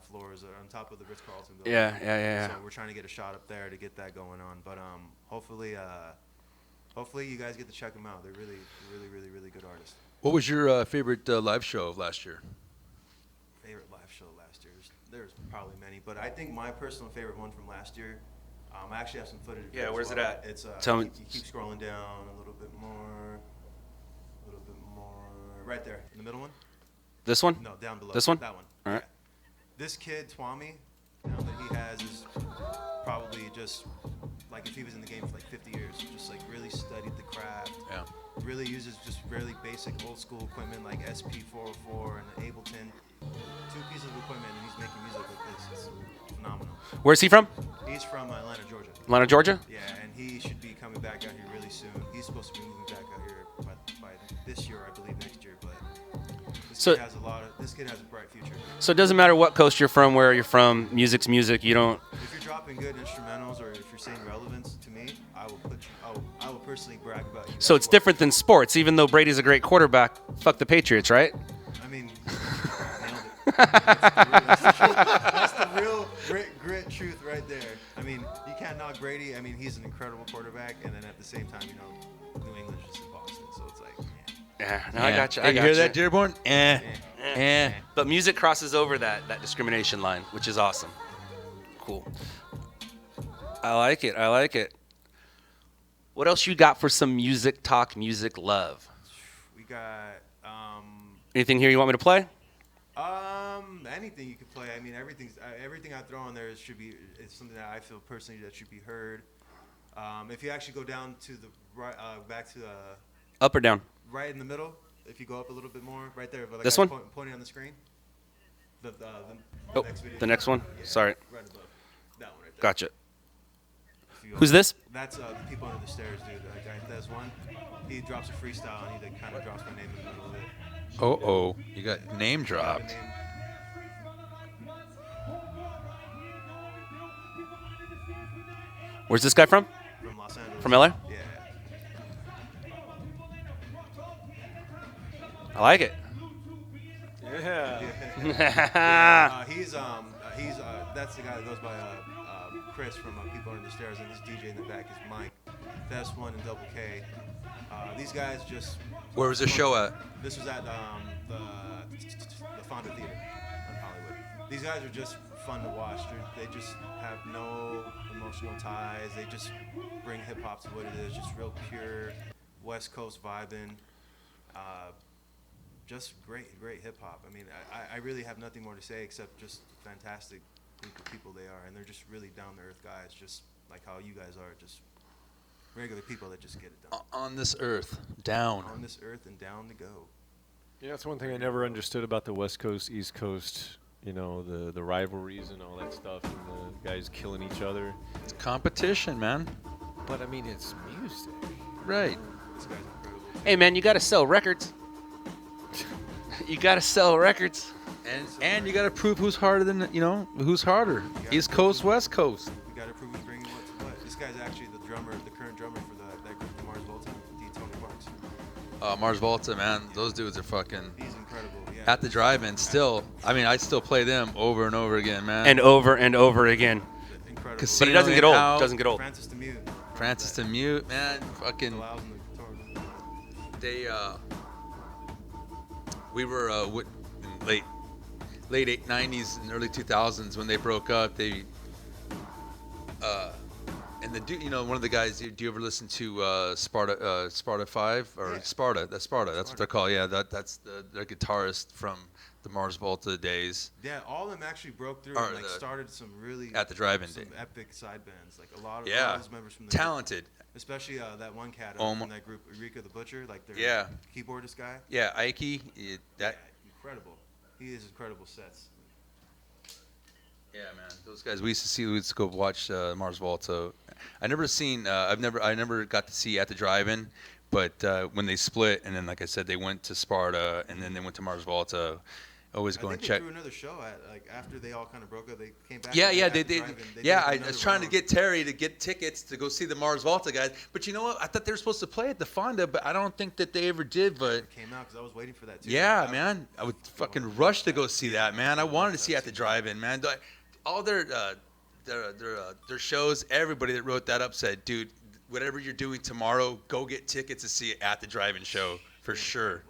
floors on top of the Ritz-Carlton building. Yeah. So we're trying to get a shot up there to get that going on. But hopefully you guys get to check them out. They're really good artists. What was your favorite live show of last year? Favorite live show last year? There's probably many, but I think my personal favorite one from last year, I actually have some footage of it. Yeah, where's it at? It's Tell me. you keep scrolling down a little bit more, right there, in the middle one. This one? No, down below. This one? That one. All right. Yeah. This kid, Twami, now that he has is probably just like if he was in the game for like 50 years, just like really studied the craft. Yeah. Really uses just really basic old school equipment like SP404 and an Ableton. 2 pieces of equipment, and he's making music like this. It's phenomenal. Where's he from? He's from Atlanta, Georgia. Atlanta, Georgia? Yeah, and he should be coming back out here really soon. He's supposed to be moving back out here by this year, I believe, next year. But this kid has a bright future. So it doesn't matter what coast you're from, where you're from. Music's music. You don't. If you're dropping good instrumentals, or if you're saying relevance to me, I will personally brag about you. So it's different than sports. Even though Brady's a great quarterback, fuck the Patriots, right? I mean, nailed it. That's the real grit truth right there. I mean, you can't knock Brady. I mean, he's an incredible quarterback, and then at the same time, New England's just in Boston, so it's like, I got you. Hey, you hear that, Dearborn? But music crosses over that discrimination line, which is awesome. Cool. I like it. What else you got for some music talk, music love? We got anything here you want me to play? Anything you could play. I mean, everything I throw on there it's something that I feel personally that should be heard. If you actually go down to the right, back to up or down? Right in the middle. If you go up a little bit more, right there. This one? Pointing on the screen. The next video. the next one. Yeah, Sorry. Right above. That one right there. Gotcha. few. Who's this? That's the People Under the Stairs, dude. That guy, there's one. He drops a freestyle and he kind of drops my name in the middle of it. Oh, you got name dropped. Where's this guy from? From Los Angeles. From LA? Yeah. I like it. Yeah. He's that's the guy that goes by Chris from People Under the Stairs, and this DJ in the back is Mike. That's one and Double K. These guys just. Where was the show at? This was at the Fonda Theater in Hollywood. These guys are just fun to watch. They just have no emotional ties. They just bring hip hop to what it is. Just real pure West Coast vibing. Just great hip hop. I mean, I really have nothing more to say except just fantastic group of people they are, and they're just really down to earth guys, just like how you guys are, just regular people that just get it done. On this earth, down. On this earth and down to go. Yeah, that's one thing I never understood about the West Coast, East Coast. You know, the rivalries and all that stuff, and the guys killing each other. It's competition, man. But I mean, it's music. Right. This guy's incredible. Hey, man, you got to sell records. You got to sell records. And you got to prove who's harder than, who's harder. East Coast, West Coast. We got to prove who's bringing what to what. This guy's actually the current drummer for that group, the Mars Volta, D. Tony Parks. Mars Volta, man. Those dudes are fucking. He's incredible. Yeah. At the drive-in, still. I mean, I still play them over and over again, man. And over again. Incredible. Casino But it doesn't get old. Out. It doesn't get old. Francis the Mute. Francis the Mute, man. Fucking. Allows him the guitar. They, we were in late 90s and early 2000s when they broke up. They, and the dude, one of the guys. Do you ever listen to Sparta 5 or Yeah. Sparta? That's Sparta. That's what they're called. Yeah, that's their guitarist from the Mars Volta days. Yeah, all of them actually broke through Or and the- started some really at the drive-in some day. epic side bands. Like a lot of those members from the talented. group, especially that one cat Om- from that group, Eureka the Butcher, like their Yeah. keyboardist guy. Yeah, Ike. That. Yeah, incredible. He has incredible sets. Yeah, man. Those guys. We used to go watch Mars Volta. I never got to see at the drive-in, but when they split, and then like I said, they went to Sparta, and then they went to Mars Volta. Always go and check. They threw another show after they all kind of broke up. They came back. Yeah, at they the did. drive-in. They Yeah, did I another was trying to round. get Terry to get tickets to go see the Mars Volta guys. But you know what? I thought they were supposed to play at the Fonda, but I don't think that they ever did. But It came out because I was waiting for that too. yeah, man, I would fucking rush to go see that, man. I wanted to see at the drive-in, man. All their shows, everybody that wrote that up said, dude, whatever you're doing tomorrow, go get tickets to see it at the drive-in show for sure.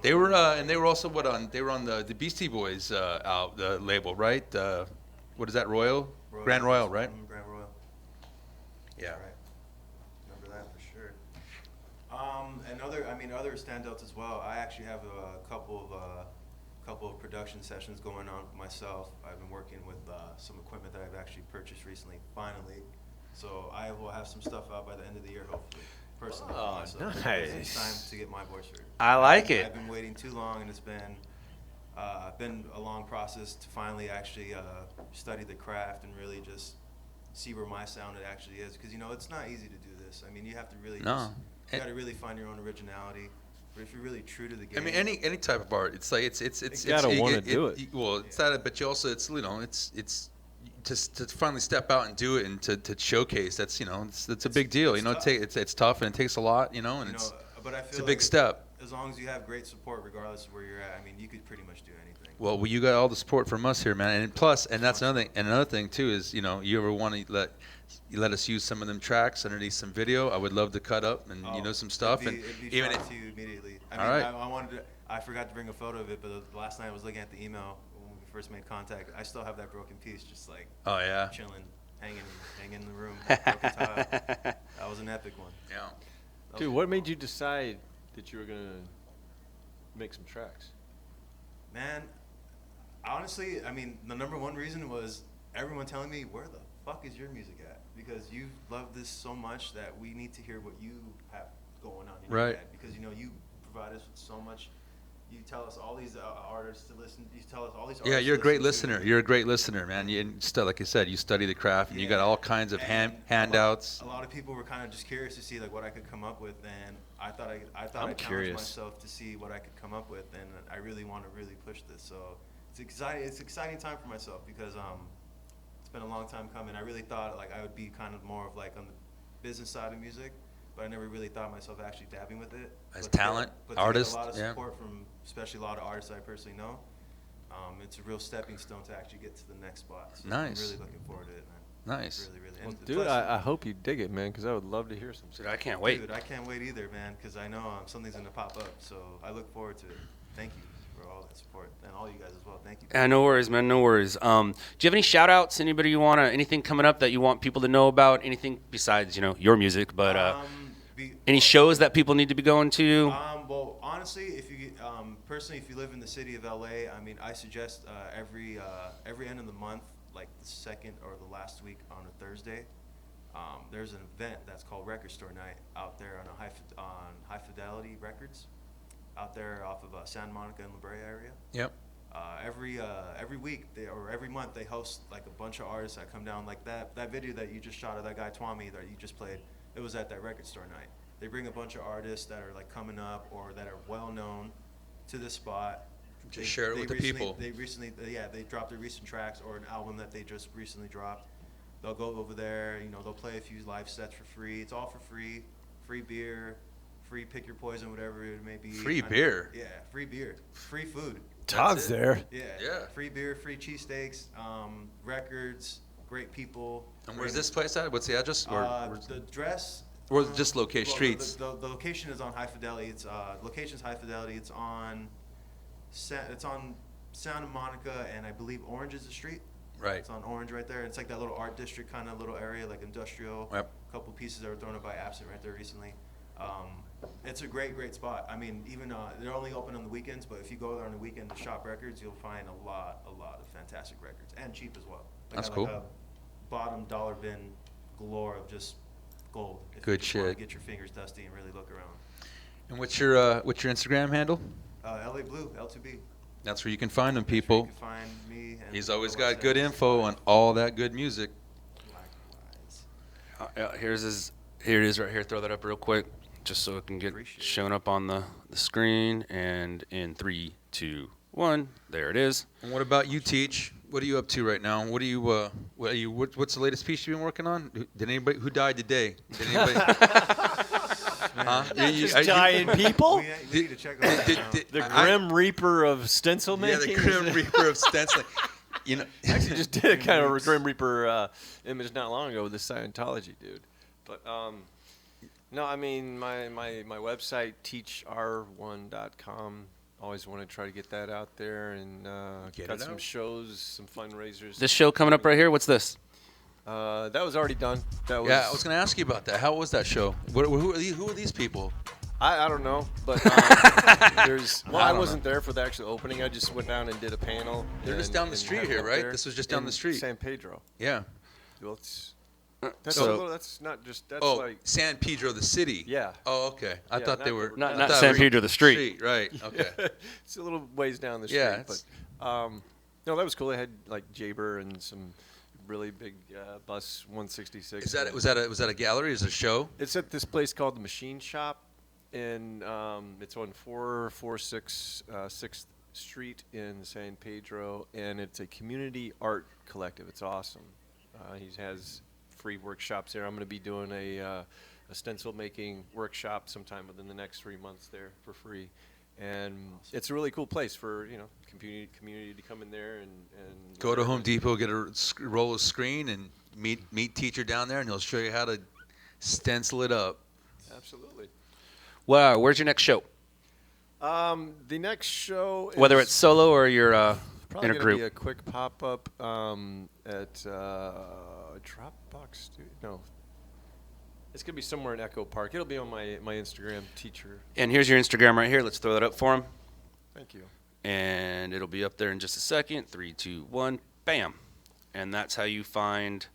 They were and they were also they were on the Beastie Boys out the label, right? What is that, Royal? Grand Royal, right? Grand Royal. Yeah. Right. Remember that for sure. And other standouts as well. I actually have a couple of production sessions going on myself. I've been working with some equipment that I've actually purchased recently, finally. So I will have some stuff out by the end of the year, hopefully. Personally, for myself. nice. It's time to get my voice heard. I like it. I've been waiting too long, and it's been a long process to finally actually study the craft and really just see where my sound actually is. Because it's not easy to do this. I mean, you have to really you got to really find your own originality. But if you're really true to the game, I mean, any type of art, it's like it's You gotta wanna do it. Well, it's that, but you also it's to finally step out and do it and to showcase. That's it's a big deal. It's tough and it takes a lot. And it's but I feel it's a like big step. As long as you have great support, regardless of where you're at, I mean, you could pretty much do anything. Well, you got all the support from us here, man. And plus, and that's another thing. And another thing too is, you ever want to let us use some of them tracks underneath some video? I would love to cut up and some stuff. It'd be even shot to you immediately. I All mean, right. I forgot to bring a photo of it, but the last night I was looking at the email when we first made contact. I still have that broken piece, just like chilling, hanging in the room. Broken tile. That was an epic one. Yeah. Dude, what made you decide that you were gonna make some tracks? Man, honestly, I mean, the number one reason was everyone telling me, where the fuck is your music at? Because you love this so much that we need to hear what you have going on in your Right. head. Because, you provide us with so much You tell us all these artists to listen. You tell us all these. Yeah, artists you're a to great listen to. listener. You're a great listener, man. Like I said, you study the craft, and you got all kinds of handouts. A lot of people were kind of just curious to see like what I could come up with, and I thought I'd challenge myself to see what I could come up with, and I really want to really push this. So it's exciting. It's an exciting time for myself because it's been a long time coming. I really thought like I would be kind of more of like on the business side of music, but I never really thought myself actually dabbing with it. As talent, artist, a lot of support from especially a lot of artists I personally know. It's a real stepping stone to actually get to the next spot. So nice. I'm really looking forward to it, man. Nice. Really, really. Well, And dude, plus, I hope you dig it, man, because I would love to hear some. Dude, I can't wait. Dude, I can't wait either, man, because I know something's gonna pop up. So I look forward to it. Thank you for all that support and all you guys as well. Thank you. No worries, man. No worries. Do you have any shout outs? Anybody you want to, anything coming up that you want people to know about? Anything besides, your music, but any shows that people need to be going to? Well, honestly, if you personally, if you live in the city of LA, I mean, I suggest every end of the month, like the second or the last week on a Thursday, there's an event that's called Record Store Night out there on High Fidelity Records, out there off of Santa Monica and La Brea area. Yep. Every week or every month they host like a bunch of artists that come down. Like that video that you just shot of that guy Twami that you just played, it was at that Record Store Night. They bring a bunch of artists that are like coming up or that are well known to the spot. Just share it with the people. They dropped their recent tracks or an album that they just recently dropped. They'll go over there, they'll play a few live sets for free. It's all for free. Free beer, free pick your poison, whatever it may be. Free beer? Yeah, free beer. Free food. Todd's there. Yeah. Free beer, free cheesesteaks, records, great people. And where's this place at? What's the address? The address. Or just streets? The location is on High Fidelity. It's location's High Fidelity. It's on Santa Monica, and I believe Orange is the street. Right. It's on Orange right there. It's like that little art district kind of little area, like industrial. Yep. A couple pieces that were thrown up by Absent right there recently. It's a great spot. I mean, even they're only open on the weekends, but if you go there on the weekend to shop records, you'll find a lot of fantastic records, and cheap as well. That's cool. A bottom dollar bin galore of just gold. If Good you just wanna shit. get your fingers dusty and really look around. And what's your Instagram handle? LA Blue, L2B. That's where you can find them, people. You can find me. And He's always the got website. good info on all that good music. Likewise. Here it is right here. Throw that up real quick, just so it can get shown up on the screen. And in 3, 2, 1, there it is. And what about you, Teach? What are you up to right now? What's the latest piece you've been working on? Who died today? Did anybody? Huh? Just dying people? We need to check on that. The Grim Reaper of stencil making? Yeah, the Grim Reaper of stenciling. Actually just did a kind of a Grim Reaper image not long ago with the Scientology dude. But no, I mean my website TEACHR1.com. Always want to try to get that out there and got some shows, some fundraisers. This show coming up right here. What's this? That was already done. I was going to ask you about that. How was that show? Who are these people? I don't know, but I wasn't there for the actual opening. I just went down and did a panel. They're just down the street here, right? This was just down the street. San Pedro. Yeah. Well, that's not just like San Pedro, the city. Yeah. Oh, okay. I thought they were not San Pedro, the street. Right. Okay. It's a little ways down the street. Yeah. But no, that was cool. They had like Jaber and some really big bus 166. Was that a gallery? Is it a show? It's at this place called the Machine Shop, and it's on 446 6th Street in San Pedro, and it's a community art collective. It's awesome. He has free workshops there. I'm going to be doing a stencil making workshop sometime within the next 3 months there for free. And it's a really cool place for community to come in there and go to Home Depot, get a roll of screen, and meet Teacher down there, and he'll show you how to stencil it up. Absolutely. Wow, where's your next show? The next show, whether it's solo or you're in probably a gonna group. be a quick pop up at Dropbox. No. It's going to be somewhere in Echo Park. It'll be on my Instagram, Teacher. And here's your Instagram right here. Let's throw that up for him. Thank you. And it'll be up there in just a second. 3, 2, 1, bam. And that's how you find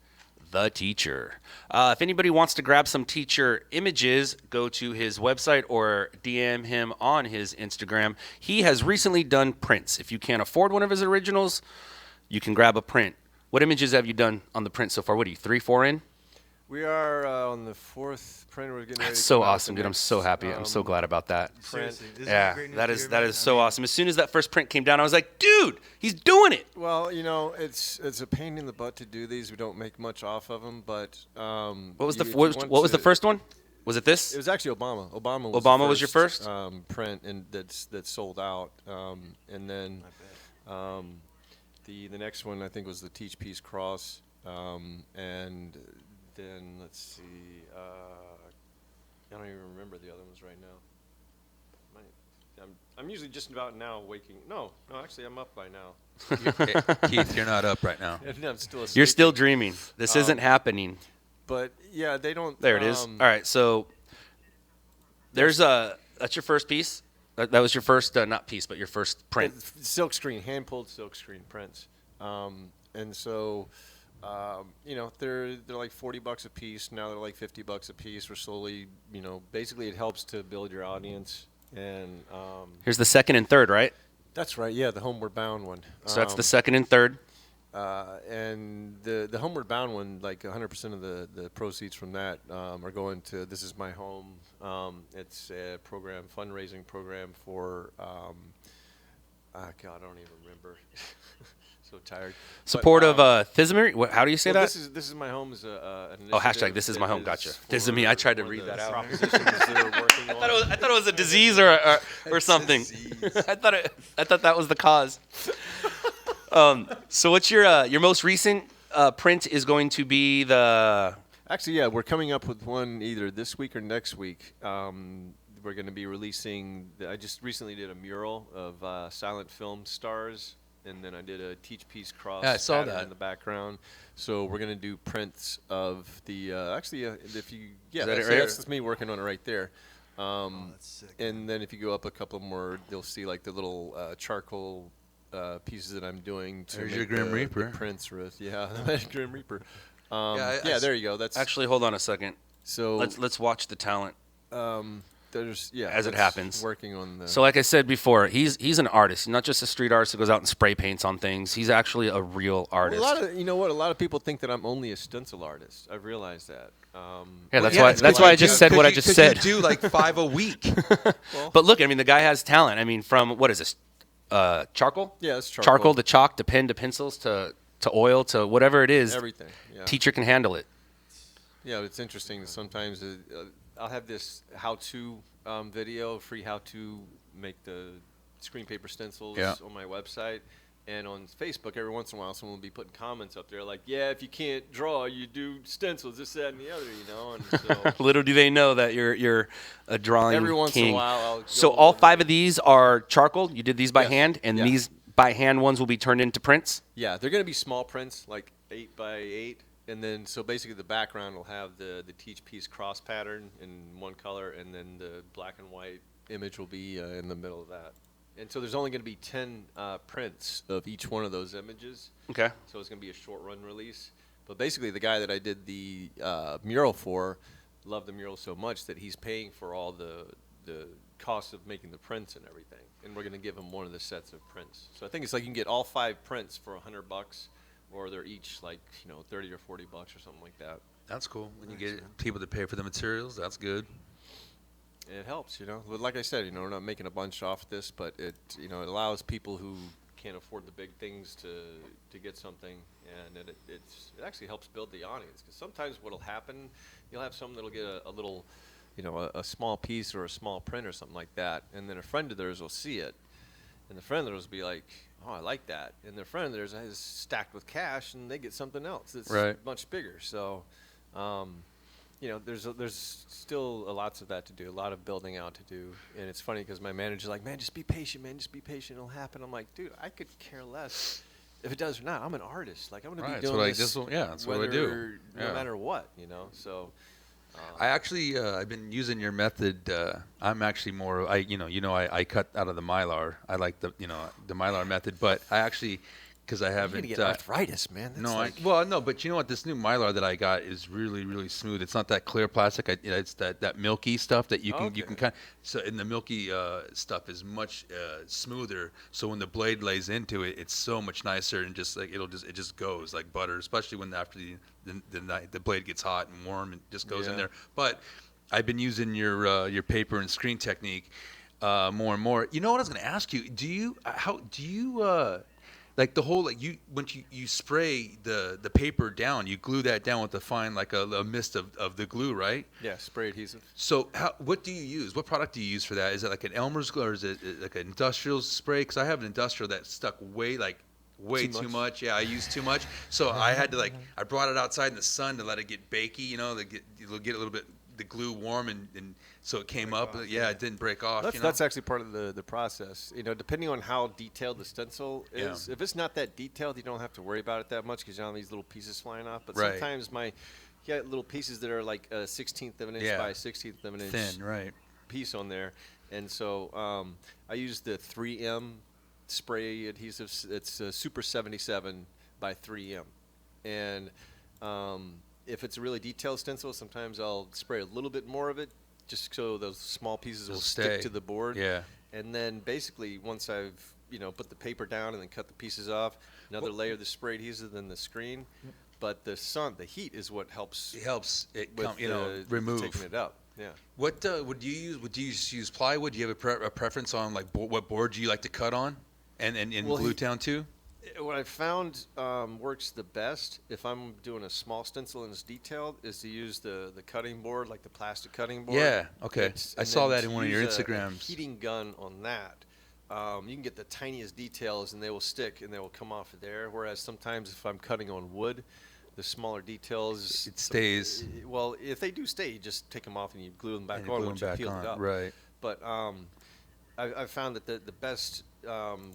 The Teacher. If anybody wants to grab some teacher images, go to his website or DM him on his Instagram. He has recently done prints. If you can't afford one of his originals, you can grab a print. What images have you done on the print so far? What are you, 3, 4 in? We are on the 4th print. We're getting ready That's to so come out with awesome, the dude. I'm next, so happy. I'm so glad about that. Seriously, this Yeah, great news that to is hear, that man. is so awesome. As soon as that first print came down, I was like, dude, he's doing it. Well, you know, it's a pain in the butt to do these. We don't make much off of them, but What was the if you what was the to- first one? Was it this? It was actually Obama. Obama Was your first? print, and that's sold out. And then the next one I think was the Teach Peace Cross, and then let's see. I don't even remember the other ones right now. I'm usually just about now waking. No, actually I'm up by now. Keith, you're not up right now. And I'm still asleep. You're still dreaming. This isn't happening. But yeah, they don't. There it is. All right, so that's your first piece. That was your first, not piece, but your first print. Silk screen, hand pulled silk screen prints, and so you know they're like $40 a piece. Now they're like $50 a piece. We're slowly, you know, basically it helps to build your audience. And Here's the second and third, right? that's right. Yeah, the Homeward Bound one. So that's the second and third. And the Homeward Bound one, like 100% of the proceeds from that are going to This Is My Home. It's a fundraising program for, God, I don't even remember. So tired. Support of Thismer. How do you say Well, that? This is my home is an Oh, initiative This Is My that Home. Gotcha. is Thisme. I tried to for read the that out. propositions that are working on. I thought it was a disease or something. I thought that was the cause. So what's your most recent print is going to be the. Actually, yeah, we're coming up with one either this week or next week. We're going to be releasing. I just recently did a mural of silent film stars, and then I did a Teach Peace Cross. Yeah, I saw pattern that. in the background. So we're going to do prints of the. If you Is that that's, it right that's me working on it right there. That's sick. And then if you go up a couple more, you'll see like the little charcoal pieces that I'm doing to There's make your Grim the Reaper. prints with. Yeah, the Grim Reaper. I There you go. That's Actually, hold on a second. so. Let's watch the talent. There's as it that's happens. Working on the. So like I said before, he's an artist. He's not just a street artist who goes out and spray paints on things. He's actually a real artist. A lot of people think that I'm only a stencil artist. I've realized that. Yeah, that's why I just said what I just said. You do like 5 a week. But look, I mean, the guy has talent. I mean, from what is this? Charcoal? Yeah, it's charcoal. Charcoal to chalk to pen to pencils to oil to whatever it is. Everything. Yeah. Teacher can handle it. Yeah, it's interesting. That sometimes I'll have this how-to video, free how-to make the screen paper stencils on my website. And on Facebook, every once in a while, someone will be putting comments up there like, yeah, if you can't draw, you do stencils, this, that, and the other, you know. And so Little do they know that you're a drawing every once king. in a while, I'll go So all over 5 of these are charcoal. You did these by Yes. hand, and Yeah. these by hand ones will be turned into prints. Yeah, they're going to be small prints, like 8 by 8. And then, so basically the background will have the Teach Peace cross pattern in one color, and then the black and white image will be in the middle of that. And so there's only going to be 10 prints of each one of those images. Okay. So it's going to be a short run release. But basically the guy that I did the mural for loved the mural so much that he's paying for all the cost of making the prints and everything. And we're going to give him one of the sets of prints. So I think it's like you can get all 5 prints for $100, or they're each like, you know, $30 or $40 or something like that. That's cool. When you get people to pay for the materials, that's good. It helps, you know. But like I said, you know, we're not making a bunch off this, but it, you know, it allows people who can't afford the big things to get something, and it actually helps build the audience. Because sometimes what'll happen, you'll have someone that'll get a little, you know, a small piece or a small print or something like that, and then a friend of theirs will see it, and the friend of theirs will be like, oh, I like that, and their friend of theirs is stacked with cash, and they get something else that's much bigger. So. You know, there's still lots of that to do, a lot of building out to do. And it's funny because my manager's like, man, just be patient, man, just be patient, it'll happen. I'm like, dude, I could care less if it does or not. I'm an artist. Like, I'm going to be doing this that's what I do. no matter what, you know. So I actually, I've been using your method. I'm actually more, I cut out of the Mylar. I like the Mylar method, but I actually because I You're haven't. gonna get arthritis, man. That's No, like, no, but you know what? This new Mylar that I got is really, really smooth. It's not that clear plastic. It's that milky stuff that you can kind of. So, and the milky stuff is much smoother. So when the blade lays into it, it's so much nicer, and just like it just goes like butter. Especially when after the blade gets hot and warm, and just goes in there. But I've been using your paper and screen technique more and more. You know what I was going to ask you? Do you like the whole when you spray the paper down, you glue that down with the fine like a mist of the glue, right? yeah, spray adhesive. So what do you use? What product do you use for that? Is it like an Elmer's glue or is it like an industrial spray? Because I have an industrial that stuck way too much. Yeah, I used too much. So I had to I brought it outside in the sun to let it get bakey, to get a little bit the glue warm and so it came up. Yeah, it didn't break off. That's actually part of the process. Depending on how detailed the stencil is, if it's not that detailed, you don't have to worry about it that much because you don't have these little pieces flying off. But sometimes you got little pieces that are like a 1/16 of an inch by a 1/16 of an inch thin, piece on there. And so I use the 3M spray adhesive. It's Super 77 by 3M. And if it's a really detailed stencil, sometimes I'll spray a little bit more of it just so those small pieces will stick to the board. Yeah. And then basically once I've put the paper down and then cut the pieces off, another layer of the spray adhesive, then the screen. But the heat is what helps. It helps it remove taking it up. Yeah. What would you use? Would you use plywood? Do you have a preference on what board do you like to cut on, and glue down too? What I found works the best if I'm doing a small stencil and it's detailed is to use the cutting board, like the plastic cutting board. Yeah, okay. I saw that in one of your Instagrams. A heating gun on that. You can get the tiniest details and they will stick and they will come off of there. Whereas sometimes if I'm cutting on wood, the smaller details. It stays. Well, if they do stay, you just take them off and you glue them back on once you peel it up. Right. But I've found that the best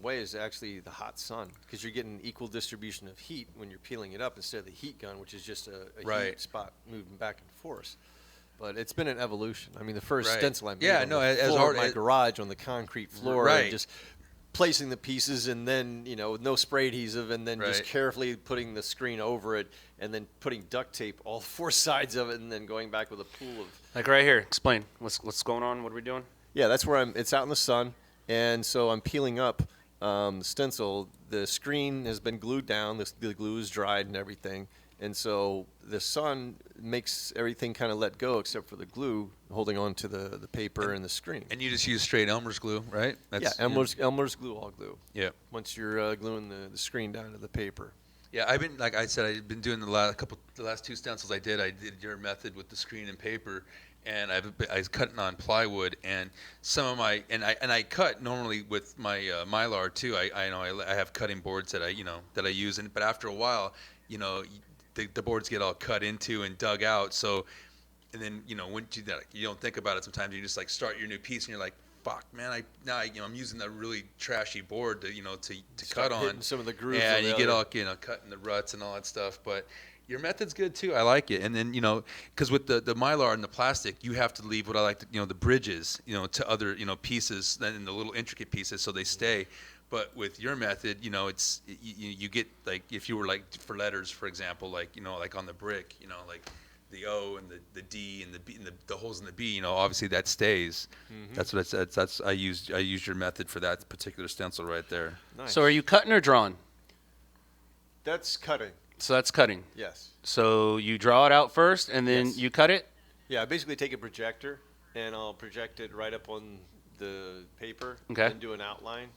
way is actually the hot sun because you're getting equal distribution of heat when you're peeling it up instead of the heat gun, which is just a heat spot moving back and forth. But it's been an evolution. I mean, the first stencil I made on the floor of my garage on the concrete floor, and just placing the pieces and then, with no spray adhesive and then just carefully putting the screen over it and then putting duct tape all four sides of it and then going back with a pool of... Like right here. Explain. What's going on? What are we doing? Yeah, that's where it's out in the sun. And so I'm peeling up the stencil. The screen has been glued down. The glue is dried and everything. And so the sun makes everything kind of let go except for the glue holding on to the paper and the screen. And you just use straight Elmer's glue, right? Elmer's glue, all glue. Yeah. Once you're gluing the screen down to the paper. Yeah, I've been, like I said, I've been doing the last two stencils I did your method with the screen and paper. And I was cutting on plywood, and some of my I cut normally with my Mylar too. I have cutting boards that I use, but after a while, the boards get all cut into and dug out. So, and then when you don't think about it, sometimes you just start your new piece, and you're like, fuck, man, I'm using that really trashy board to cut on some of the grooves. Yeah, and you get all cutting the ruts and all that stuff, but. Your method's good too. I like it. And then because with the Mylar and the plastic, you have to leave what I like to, the bridges, to other pieces, then the little intricate pieces, so they stay. But with your method, it's you get if you were for letters, for example, like on the brick, like the O and the D and the B and the holes in the B, obviously that stays. Mm-hmm. That's what I said. I used your method for that particular stencil right there. Nice. So are you cutting or drawing? That's cutting. So that's cutting. Yes. So you draw it out first, and then you cut it? Yeah, I basically take a projector, and I'll project it right up on the paper and do an outline.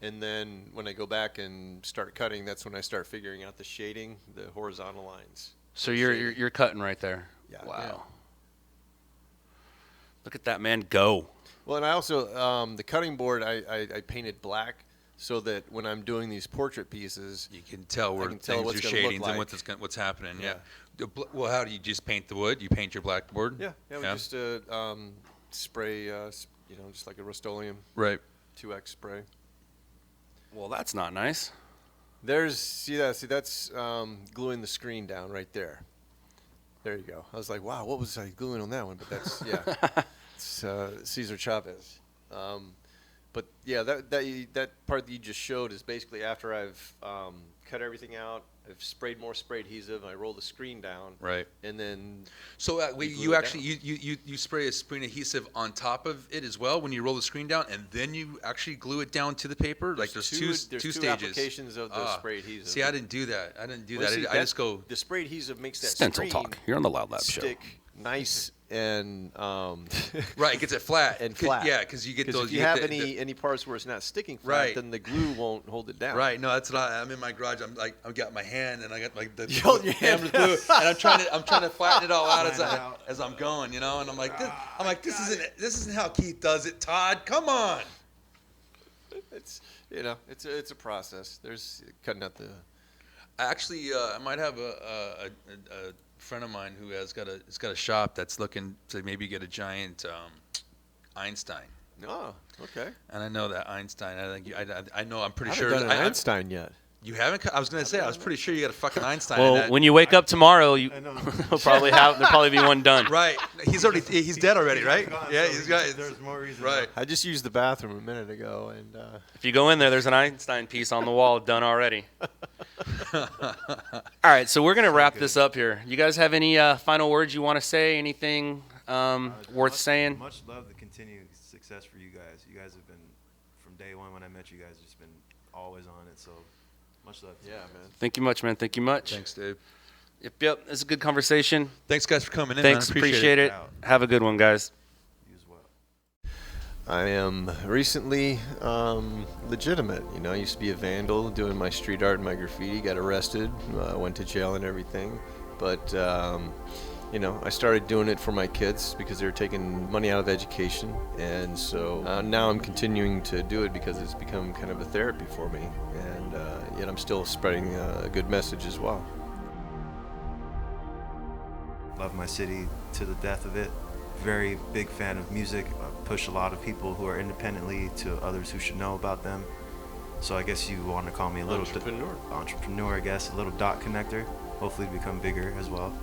And then when I go back and start cutting, that's when I start figuring out the shading, the horizontal lines. So you're cutting right there? Yeah. Wow. Yeah. Look at that man go. Well, and I also, the cutting board, I painted black. So that when I'm doing these portrait pieces, you can tell where things are shadings and what's happening. Yeah. Well, how do you just paint the wood? You paint your blackboard? Yeah. We just spray, just like a Rust-Oleum. Right. 2X spray. Well, that's not nice. That's gluing the screen down right there. There you go. I was like, wow, what was I gluing on that one? But that's it's Cesar Chavez. But yeah, that part that you just showed is basically after I've cut everything out, I've sprayed more spray adhesive, I roll the screen down, Right. and then So glue you it actually you spray a screen adhesive on top of it as well when you roll the screen down, and then you actually glue it down to the paper. Like there's two stages. applications of the spray adhesive. See, I didn't do that. I didn't do Well, that. see, I just go. The spray adhesive makes that Stencil screen talk here on the Loud Lab show. stick nice and Right, it gets it flat. and flat. Yeah, because you get those. If you have any parts where it's not sticking flat, Right. then the glue won't hold it down. Right. No, that's what I'm in my garage. I've got my hand and I got like the hold your hand. hammer glue, and I'm trying to flatten it all out as I'm going, you know. And I'm like, this isn't how Keith does it, Todd. Come on. It's it's a process. There's cutting out the. Actually, I might have a friend of mine who has got a shop that's looking to maybe get a giant Einstein. Oh, okay. And I know that Einstein. I know. I'm pretty I sure. haven't done an Einstein yet. You haven't? I was gonna say. I was pretty sure you got a fucking Einstein. Well, when you wake up tomorrow, there'll probably be one done. Right. He's dead already, right? Yeah, he's got. There's more reason. Right. I just used the bathroom a minute ago, and If you go in there's an Einstein piece on the wall done already. All right, so we're going to wrap this up here. You guys have any final words you want to say? Anything worth saying? Much love, the continued success for you guys. You guys have been, from day one when I met you guys, just been always on it. So much love. yeah, man. Thank you much, man. Thank you much. Thanks, Dave. Yep. It's a good conversation. Thanks, guys, for coming in. Thanks. Man. Appreciate it. Have a good one, guys. You as well. I am recently legitimate. I used to be a vandal doing my street art and my graffiti. Got arrested, went to jail and everything. But I started doing it for my kids because they were taking money out of education, and so now I'm continuing to do it because it's become kind of a therapy for me. And yet I'm still spreading a good message as well. Love my city to the death of it. Very big fan of music. Push a lot of people who are independently to others who should know about them. So I guess you want to call me a little entrepreneur, I guess, a little dot connector. Hopefully to become bigger as well,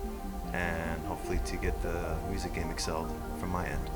and hopefully to get the music game excelled from my end.